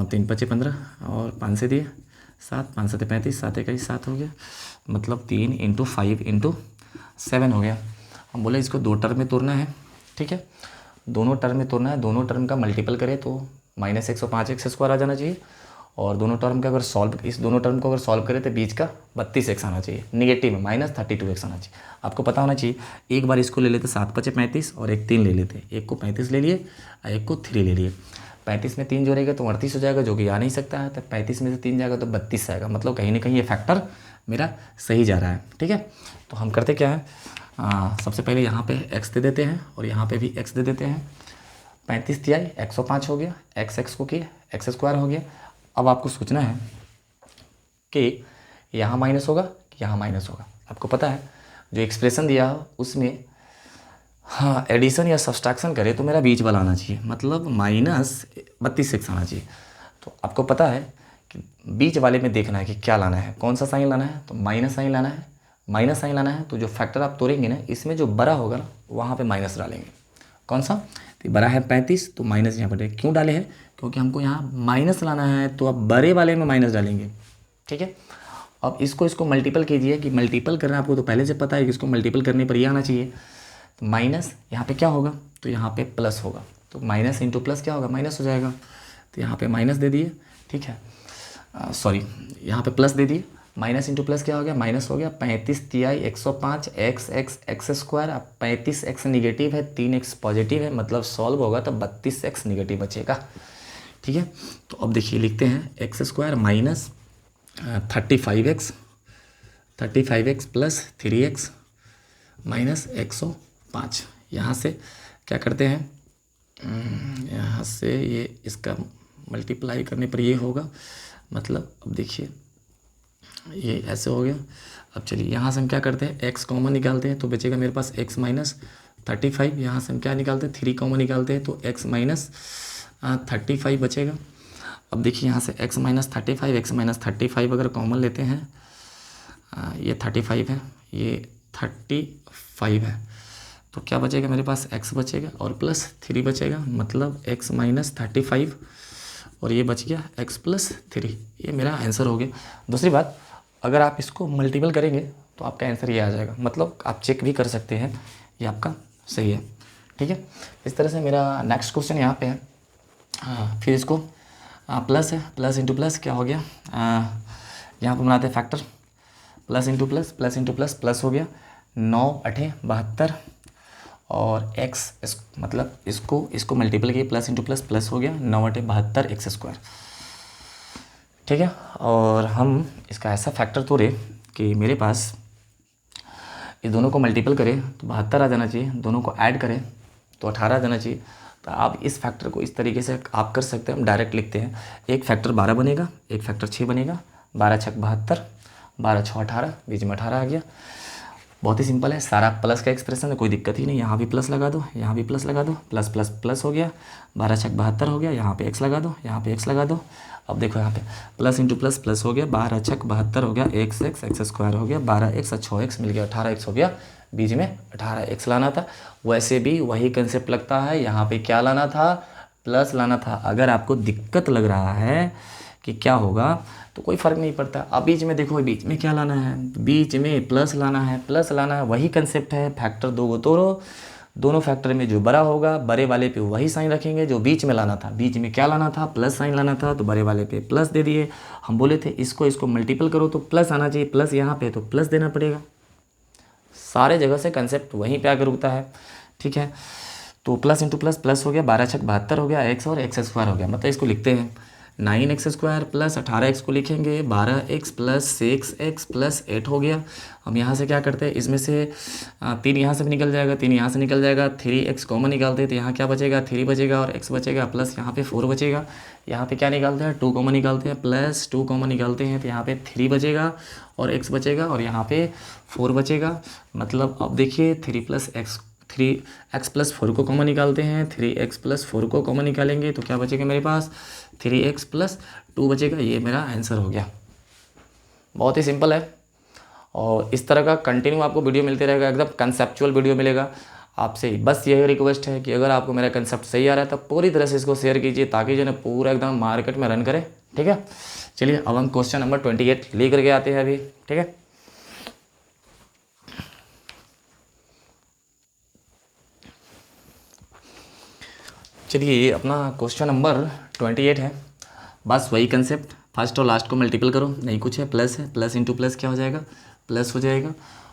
3 5 15 और 5 से दिए 7, 5 7 35, 7 1 7 हो गया, मतलब 3 इंटू 5 इंटू 7 हो गया। हम बोले इसको 2 टर्म में तोड़ना है। ठीक है, दोनों टर्म में तोड़ना है, दोनों टर्म का मल्टीपल करें तो माइनस 105 एक्स स्क्वायर आ जाना चाहिए, और दोनों टर्म का अगर सॉल्व, इस दोनों टर्म को अगर सॉल्व करें तो बीच का 32x आना चाहिए, निगेटिव में माइनस 32x आना चाहिए। आपको पता होना चाहिए, एक बार इसको ले लेते 7 5 35 और एक 3 ले लेते, एक को 35 ले लिए और एक को 3 ले लिए। 35 में 3 जोड़ेगा तो 38 हो जाएगा, जो कि आ नहीं सकता है। तो 35 में से 3 जाएगा तो 32 आएगा, मतलब कहीं ना कहीं ये फैक्टर मेरा सही जा रहा है। ठीक है, तो हम करते क्या है, सबसे पहले यहाँ पे x दे देते हैं और यहाँ पे भी x दे देते हैं। 35 तिहाई 105 हो गया, x को किया एक्स स्क्वायर हो गया। अब आपको सोचना है कि यहाँ माइनस होगा कि यहाँ माइनस होगा। आपको पता है जो एक्सप्रेशन दिया हो उसमें हाँ एडिशन या सब्सट्रैक्शन करे तो मेरा बीच वाला आना चाहिए, मतलब माइनस 32x आना चाहिए। तो आपको पता है कि बीच वाले में देखना है कि क्या लाना है, कौन सा साइन लाना है, तो माइनस साइन लाना है। माइनस साइन लाना है तो जो फैक्टर आप तोड़ेंगे ना, इसमें जो बड़ा होगा ना वहाँ पे माइनस डालेंगे। कौन सा, तो बड़ा है 35 तो माइनस यहाँ पर क्यों डाले हैं, क्योंकि हमको यहाँ माइनस लाना है, तो अब बड़े वाले में माइनस डालेंगे। ठीक है, अब इसको मल्टीपल कीजिए, कि मल्टीपल करना आपको तो पहले से पता है कि इसको मल्टीपल करने पर ये आना चाहिए। तो माइनस यहाँ पे क्या होगा, तो यहाँ पे प्लस होगा, तो माइनस इंटू प्लस क्या होगा, माइनस हो जाएगा। तो यहाँ पे माइनस दे दिए, ठीक है, सॉरी यहाँ पे प्लस दे दिए, माइनस इंटू प्लस क्या हो गया, माइनस हो गया। 35 तिहाई 105 एक्स एक्स एक्स स्क्वायर। अब 35x निगेटिव है, 3x पॉजिटिव है, मतलब सॉल्व होगा तो 32x निगेटिव बचेगा। ठीक है, तो अब देखिए लिखते हैं x square minus 35x plus 3x minus 105। यहाँ से क्या करते हैं, यहाँ से ये इसका मल्टीप्लाई करने पर ये होगा, मतलब अब देखिए ये ऐसे हो गया। अब चलिए यहाँ से हम क्या करते हैं, x कॉमन निकालते हैं तो बचेगा मेरे पास x माइनस 35। यहाँ से हम क्या निकालते हैं, 3 कॉमन निकालते हैं तो x माइनस 35 बचेगा। अब देखिए यहाँ से x माइनस 35 अगर कॉमन लेते हैं, ये 35 है, ये 35 है, तो क्या बचेगा मेरे पास, x बचेगा और प्लस 3 बचेगा, मतलब x माइनस 35 और ये बच गया x प्लस 3। ये मेरा आंसर हो गया। दूसरी बात, अगर आप इसको मल्टीपल करेंगे तो आपका आंसर ये आ जाएगा, मतलब आप चेक भी कर सकते हैं ये आपका सही है। ठीक है, इस तरह से मेरा नेक्स्ट क्वेश्चन यहाँ पे है। फिर इसको प्लस है, प्लस इंटू प्लस क्या हो गया, यहाँ पर बनाते हैं factor, plus into plus plus हो गया, 9 8 72 और x मतलब इसको मल्टीपल किए, प्लस इंटू प्लस हो गया, 9 8 72 एक्स स्क्वायर। ठीक है, और हम इसका ऐसा फैक्टर तोड़े कि मेरे पास ये दोनों को मल्टीपल करें तो 72 आ जाना चाहिए, दोनों को ऐड करें तो 18 आ जाना चाहिए। तो आप इस फैक्टर को इस तरीके से आप कर सकते हैं, हम डायरेक्ट लिखते हैं, एक फैक्टर 12 बनेगा, एक फैक्टर 6 बनेगा, 12 छक 72, 12 6 18, बीच में 18 आ गया। बहुत ही सिंपल है, सारा प्लस का एक्सप्रेशन है, कोई दिक्कत ही नहीं। यहाँ भी प्लस लगा दो, यहाँ भी प्लस लगा दो, प्लस प्लस प्लस हो गया, 12 छक 72 हो गया, यहाँ पे एक्स लगा दो, यहाँ पे एक्स लगा दो। अब देखो यहाँ पे प्लस इंटू प्लस प्लस हो गया, 12 छक 72 हो गया, एक्स एक्स एक्स स्क्वायर हो गया, 12x और 6x मिल गया, 18x हो गया, बीच में 18x लाना था। वैसे भी वही कंसेप्ट लगता है, यहाँ पे क्या लाना था, प्लस लाना था। अगर आपको दिक्कत लग रहा है कि क्या होगा तो कोई फ़र्क नहीं पड़ता। अब बीच में देखो, बीच में क्या लाना है, बीच में प्लस लाना है, प्लस लाना है, वही कंसेप्ट है। फैक्टर दो को तोड़ो, दोनों फैक्टर में जो बड़ा होगा बड़े वाले पे वही साइन रखेंगे जो बीच में लाना था। बीच में क्या लाना था, प्लस साइन लाना था, तो बड़े वाले पे प्लस दे दिए। हम बोले थे इसको मल्टीपल करो तो प्लस आना चाहिए, प्लस यहाँ पे तो प्लस देना पड़ेगा। सारे जगह से कंसेप्ट वहीं पे आकर रुकता है। ठीक है, तो प्लस इंटू प्लस प्लस हो गया, 12 छक 72 हो गया, एक्स और एक्स स्क्वायर हो गया। मतलब इसको लिखते हैं 9x स्क्वायर प्लस 18x को लिखेंगे, 12x प्लस 6x प्लस 8 हो गया। हम यहाँ से क्या करते हैं, इसमें से 3 यहाँ से भी निकल जाएगा, 3 यहाँ से निकल जाएगा, 3x कॉमन निकालते हैं तो यहाँ क्या बचेगा, 3 बचेगा और x बचेगा, प्लस यहाँ पे 4 बचेगा। यहाँ पे क्या निकालते हैं, 2 कॉमन निकालते हैं, प्लस 2 कॉमन निकालते हैं तो यहाँ पे 3 बचेगा और x बचेगा और यहाँ पे 4 बचेगा। मतलब अब देखिए 3x प्लस 4 को कॉमन निकालते हैं, 3x प्लस 4 को कॉमन निकालेंगे तो क्या बचेगा मेरे पास, 3x प्लस 2 बचेगा। ये मेरा आंसर हो गया। बहुत ही सिंपल है और इस तरह का कंटिन्यू आपको वीडियो मिलते रहेगा, एकदम कंसेप्चुअल वीडियो मिलेगा। आपसे बस यही रिक्वेस्ट है कि अगर आपको मेरा कंसेप्ट सही आ रहा है तो पूरी तरह से इसको शेयर कीजिए ताकि जो है पूरा एकदम मार्केट में रन करे। ठीक है, चलिए अब हम क्वेश्चन नंबर 28 ले करके आते हैं अभी। ठीक है, चलिए ये अपना क्वेश्चन नंबर 28 है। बस वही कंसेप्ट, फर्स्ट और लास्ट को मल्टीपल करो, नहीं कुछ है, प्लस इंटू प्लस क्या हो जाएगा, प्लस हो जाएगा।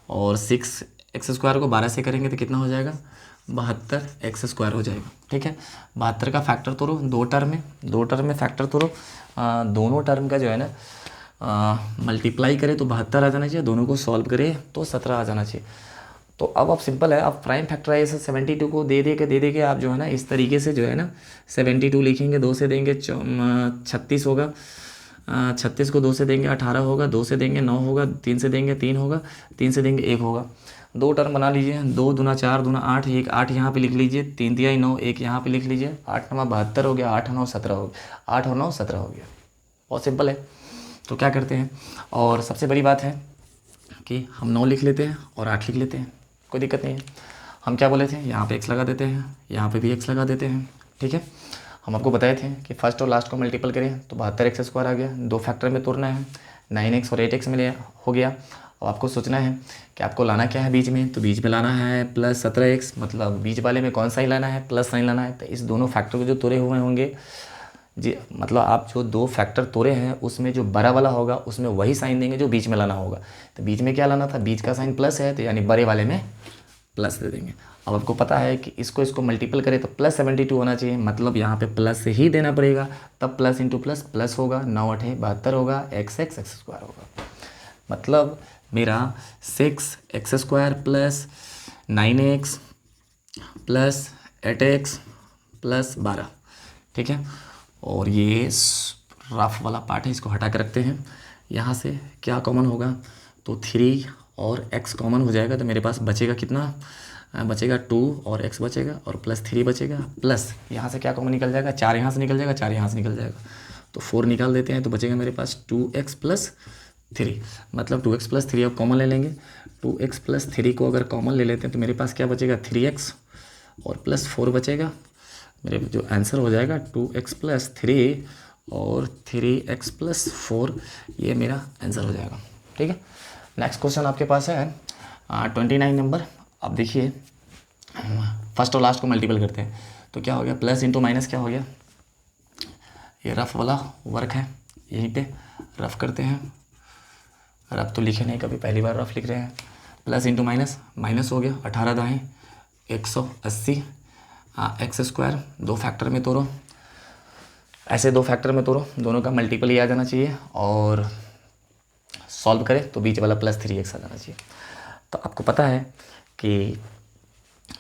और 6x स्क्वायर को 12 से करेंगे तो कितना हो जाएगा, 72x स्क्वायर हो जाएगा। ठीक है, 72 का फैक्टर तोड़ो, दो टर्म में फैक्टर तोड़ो, दोनों टर्म का जो है ना मल्टीप्लाई करें तो 72 आ जाना चाहिए, दोनों को सॉल्व करें तो 17 आ जाना चाहिए। तो अब सिंपल है, अब प्राइम फैक्टराइजेशन 72 को दे दे के आप जो है ना इस तरीके से जो है ना 72 लिखेंगे, 2 से देंगे 36 होगा, 36 को 2 से देंगे 18 होगा, 2 से देंगे 9 होगा, 3 से देंगे 3 होगा, 3 से देंगे 1 होगा। दो टर्म बना लीजिए, 2 दूना 4 दूना 8, 1 8 यहाँ पे लिख लीजिए, 3 तिहाई 9, 1 यहाँ पे लिख लीजिए, 8 9 72 हो गया, 8 9 17 हो गया, 8 और 9 17 हो गया। बहुत सिंपल है। तो क्या करते हैं, और सबसे बड़ी बात है कि हम 9 लिख लेते हैं और 8 लिख लेते हैं, कोई दिक्कत नहीं है। हम क्या बोले थे, यहाँ पे x लगा देते हैं, यहाँ पे भी x लगा देते हैं। ठीक है, हम आपको बताए थे कि फर्स्ट और लास्ट को मल्टीपल करें तो 72x स्क्वायर आ गया, दो फैक्टर में तोड़ना है, 9x और 8x मिले हो गया। और आपको सोचना है कि आपको लाना क्या है बीच में, तो बीच में लाना है प्लस 17x, मतलब बीच वाले में कौन सा ही लाना है, प्लस साइन लाना है। तो इस दोनों फैक्टर को जो तोड़े हुए होंगे जी मतलब आप जो दो फैक्टर तोड़े हैं उसमें जो बड़ा वाला होगा उसमें वही साइन देंगे जो बीच में लाना होगा। तो बीच में क्या लाना था, बीच का साइन प्लस है तो यानी बड़े वाले में प्लस दे देंगे। अब आपको पता है कि इसको मल्टीपल करें तो +72 होना चाहिए, मतलब यहाँ पे प्लस से ही देना पड़ेगा, तब प्लस इंटू प्लस प्लस होगा, 9 8 72 होगा, x² होगा। मतलब मेरा 6x² plus 9x plus 8x plus 12, ठीक है। और ये रफ वाला पार्ट है, इसको हटा कर रखते हैं। यहाँ से क्या कॉमन होगा, तो 3 और x कॉमन हो जाएगा, तो मेरे पास बचेगा कितना, बचेगा 2 और x बचेगा और प्लस 3 बचेगा, प्लस यहाँ से क्या कॉमन निकल जाएगा, 4 यहाँ से निकल जाएगा, 4 यहाँ से निकल जाएगा, तो 4 निकाल देते हैं, तो बचेगा मेरे पास 2x प्लस 3। मतलब 2x प्लस 3 अब कॉमन ले लेंगे, 2x प्लस 3 को अगर कॉमन ले लेते हैं तो मेरे पास क्या बचेगा, 3x और प्लस 4 बचेगा। मेरे जो आंसर हो जाएगा 2x प्लस 3 और 3x प्लस 4, ये मेरा आंसर हो जाएगा, ठीक है। नेक्स्ट क्वेश्चन आपके पास है 29 नंबर। अब देखिए फर्स्ट और लास्ट को मल्टीपल करते हैं तो क्या हो गया, प्लस इंटू माइनस क्या हो गया, ये रफ वाला वर्क है, यहीं पे रफ करते हैं। रफ तो लिखे नहीं कभी, पहली बार रफ लिख रहे हैं। प्लस इंटू माइनस, माइनस हो गया, 18 दाएँ 180 x², दो फैक्टर में तोड़ो, ऐसे दो फैक्टर में तोड़ो, दोनों का मल्टीपल ही आ जाना चाहिए, और सॉल्व करें तो बीच वाला प्लस 3x आ जाना चाहिए। तो आपको पता है कि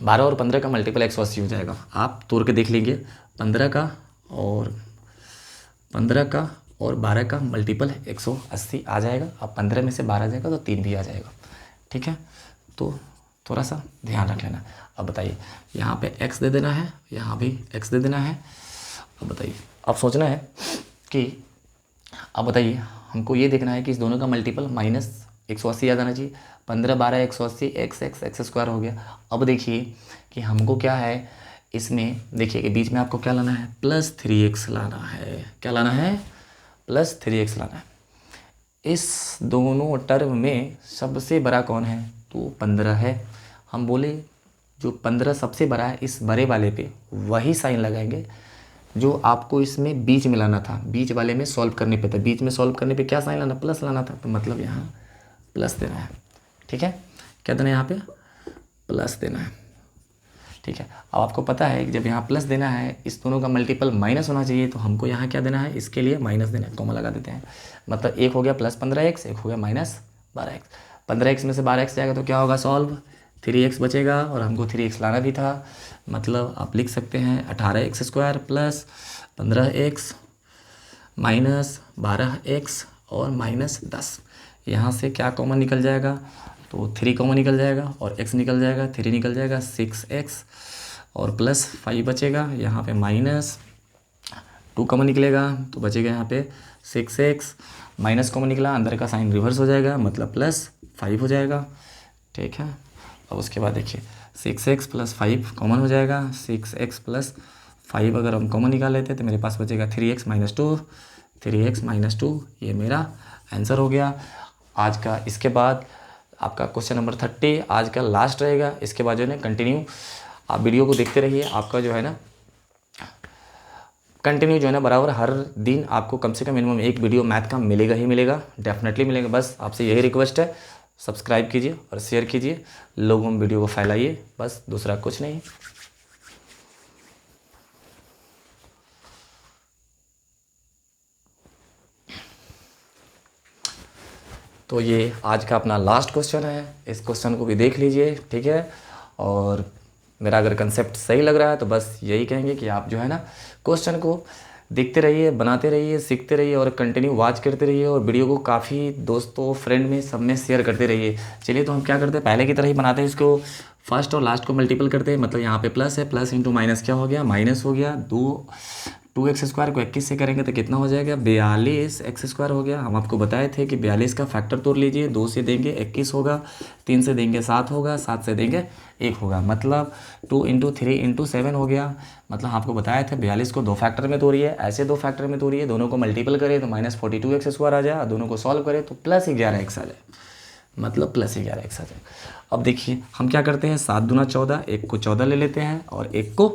12 और 15 का मल्टीपल 180 हो जाएगा। आप तोड़ के देख लीजिए, 15 का और 12 का मल्टीपल 180 आ जाएगा। अब 15 में से 12 आ जाएगा तो 3 भी आ जाएगा, ठीक है। तो थोड़ा सा ध्यान रख लेना। अब बताइए, यहाँ पे x दे देना है, यहाँ भी x दे देना है। अब बताइए, अब सोचना है कि, अब बताइए हमको ये देखना है कि इस दोनों का मल्टीपल माइनस 180 आ जाना चाहिए। 15 12 180 x² हो गया। अब देखिए कि हमको क्या है इसमें, देखिए कि बीच में आपको क्या लाना है, प्लस 3x लाना है। क्या लाना है, प्लस 3x लाना है। इस दोनों टर्म में सबसे बड़ा कौन है, तो 15 है। हम बोले जो 15 सबसे बड़ा है, इस बड़े वाले पे वही साइन लगाएंगे जो आपको इसमें बीच में लाना था, बीच वाले में सॉल्व करने पे था। बीच में सॉल्व करने पे क्या साइन लाना, प्लस लाना था, तो मतलब यहाँ प्लस देना है, ठीक है। क्या देना है, यहाँ पे प्लस देना है, ठीक है। अब आपको पता है कि जब यहाँ प्लस देना है, इस दोनों का मल्टीपल माइनस होना चाहिए, तो हमको यहाँ क्या देना है, इसके लिए माइनस देना है, कॉमा लगा देते हैं। मतलब एक हो गया प्लस 15x, एक हो गया माइनस 12x। 15x में से 12x जाएगा तो क्या होगा, सॉल्व 3x बचेगा, और हमको 3x लाना भी था। मतलब आप लिख सकते हैं 18x² plus 15x minus 12x और माइनस 10। यहाँ से क्या कॉमन निकल जाएगा, तो 3 कॉमन निकल जाएगा और x निकल जाएगा, 3 निकल जाएगा, 6x और प्लस 5 बचेगा। यहाँ पे माइनस 2 कॉमन निकलेगा तो बचेगा यहाँ पे 6x, माइनस कॉमन निकला, अंदर का साइन रिवर्स हो जाएगा, मतलब प्लस 5 हो जाएगा, ठीक है। अब उसके बाद देखिए 6x प्लस 5 कॉमन हो जाएगा, 6x प्लस 5 अगर हम कॉमन निकाल लेते हैं तो मेरे पास बचेगा 3x माइनस 2, 3x माइनस 2, ये मेरा आंसर हो गया आज का। इसके बाद आपका क्वेश्चन नंबर 30 आज का लास्ट रहेगा। इसके बाद जो है ना कंटिन्यू आप वीडियो को देखते रहिए। आपका जो है ना कंटिन्यू जो है ना बराबर हर दिन आपको कम से कम मिनिमम एक वीडियो मैथ का मिलेगा ही मिलेगा, डेफिनेटली मिलेगा। बस आपसे यही रिक्वेस्ट है, सब्सक्राइब कीजिए और शेयर कीजिए, लोगों में वीडियो को फैलाइए, बस दूसरा कुछ नहीं। तो ये आज का अपना लास्ट क्वेश्चन है, इस क्वेश्चन को भी देख लीजिए, ठीक है। और मेरा अगर कंसेप्ट सही लग रहा है तो बस यही कहेंगे कि आप जो है ना क्वेश्चन को देखते रहिए, बनाते रहिए, सीखते रहिए और कंटिन्यू वॉच करते रहिए, और वीडियो को काफ़ी दोस्तों फ्रेंड में सब में शेयर करते रहिए। चलिए तो हम क्या करते हैं, पहले की तरह ही बनाते हैं, इसको फर्स्ट और लास्ट को मल्टीपल करते हैं। मतलब यहाँ पे प्लस है, प्लस इंटू माइनस क्या हो गया, माइनस हो गया। 2x² को 21 से करेंगे तो कितना हो जाएगा, 42x² हो गया। हम आपको बताए थे कि 42 का फैक्टर तोड़ लीजिए, 2 से देंगे 21 होगा, 3 से देंगे 7 होगा, 7 से देंगे 1 होगा, मतलब 2 इंटू 3 इंटू 7 हो गया। मतलब आपको बताए थे 42 को 2 फैक्टर में तोड़िए, ऐसे 2 फैक्टर में तोड़िए, दोनों को मल्टीपल करें तो -42x² आ जाए, दोनों को सॉल्व करें तो +11x आ जाए, मतलब +11x आ जाए। अब देखिए हम क्या करते हैं, 7 दूना 14, एक को 14 ले लेते हैं और एक को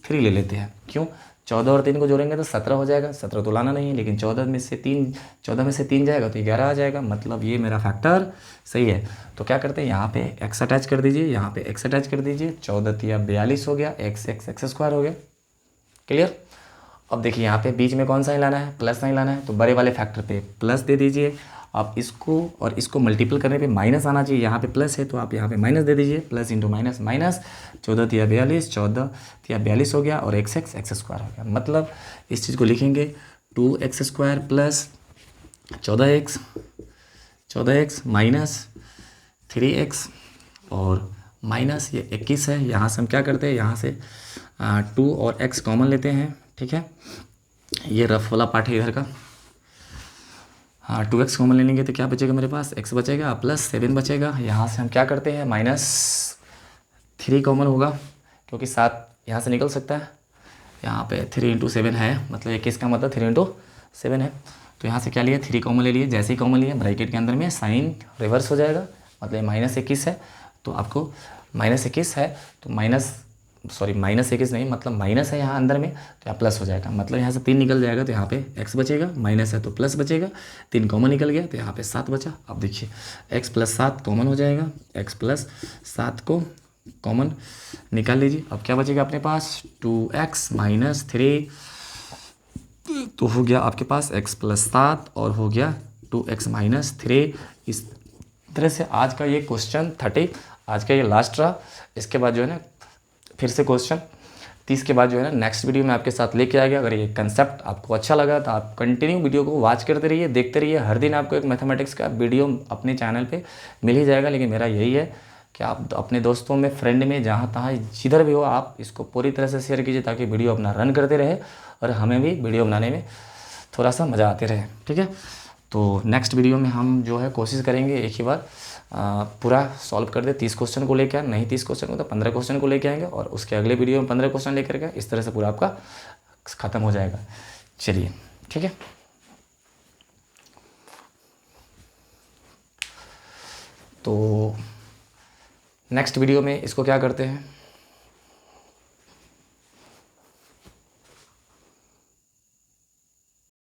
3 ले लेते हैं। क्यों, 14 और 3 को जोड़ेंगे तो 17 हो जाएगा, 17 तो लाना नहीं है, लेकिन 14 में से 3 जाएगा तो 11 आ जाएगा, मतलब ये मेरा फैक्टर सही है। तो क्या करते हैं, यहाँ पे x अटैच कर दीजिए, यहाँ पे x अटैच कर दीजिए, 14 या 42 हो गया, x स्क्वायर हो गया। क्लियर। अब देखिए यहाँ पे बीच में कौन सा ही लाना है, प्लस नहीं लाना है, तो बड़े वाले फैक्टर पे प्लस दे दीजिए। आप इसको और इसको मल्टीपल करने पे माइनस आना चाहिए, यहाँ पे प्लस है तो आप यहाँ पे माइनस दे दीजिए, प्लस इंटू माइनस माइनस, 14 या 42, 14 या 42 हो गया, और एक्स स्क्वायर हो गया। मतलब इस चीज़ को लिखेंगे 2x square plus 14x minus 3x और माइनस ये 21 है। यहाँ से हम क्या करते हैं, यहाँ से 2 और x कॉमन लेते हैं, ठीक है। ये रफ वाला पार्ट है इधर का। हाँ, 2x कॉमन ले लेंगे तो क्या बचेगा मेरे पास, x बचेगा प्लस 7 बचेगा। यहाँ से हम क्या करते हैं, -3 कॉमन होगा, क्योंकि 7 यहाँ से निकल सकता है। यहाँ पे 3 × 7 है, मतलब 21 का मतलब 3 × 7 है। तो यहाँ से क्या लिया, 3 कॉमन ले लिए। जैसे ही कॉमन लिया, ब्रैकेट के अंदर में साइन रिवर्स हो जाएगा, मतलब -21 है तो आपको -21 है तो -21 नहीं, मतलब माइनस है यहाँ अंदर में, तो यहाँ प्लस हो जाएगा, मतलब यहाँ से 3 निकल जाएगा तो यहाँ पे x बचेगा, माइनस है तो प्लस बचेगा, 3 कॉमन निकल गया तो यहाँ पे 7 बचा। अब देखिए x + 7 कॉमन हो जाएगा, x + 7 को कॉमन निकाल लीजिए। अब क्या बचेगा अपने पास, 2x - 3, तो हो गया आपके पास x + 7 और हो गया 2x - 3। इस तरह से आज का ये क्वेश्चन 30, आज का ये लास्ट रहा। इसके बाद जो है ना फिर से क्वेश्चन 30 के बाद जो है ना नेक्स्ट वीडियो में आपके साथ लेके आएगा। अगर ये कंसेप्ट आपको अच्छा लगा तो आप कंटिन्यू वीडियो को वॉच करते रहिए, देखते रहिए। हर दिन आपको एक मैथमेटिक्स का वीडियो अपने चैनल पे मिल ही जाएगा। लेकिन मेरा यही है कि आप अपने दोस्तों में, फ्रेंड में, जहाँ तहाँ जिधर भी हो, आप इसको पूरी तरह से शेयर कीजिए ताकि वीडियो अपना रन करते रहे और हमें भी वीडियो बनाने में थोड़ा सा मज़ा आते रहे, ठीक है। तो नेक्स्ट वीडियो में हम जो है कोशिश करेंगे एक ही बार पूरा सॉल्व कर दे, 30 क्वेश्चन को लेकर, नहीं 30 क्वेश्चन को तो 15 क्वेश्चन को लेके आएंगे, और उसके अगले वीडियो में 15 क्वेश्चन लेकर के इस तरह से पूरा आपका ख़त्म हो जाएगा। चलिए, ठीक है। तो नेक्स्ट वीडियो में इसको क्या करते हैं,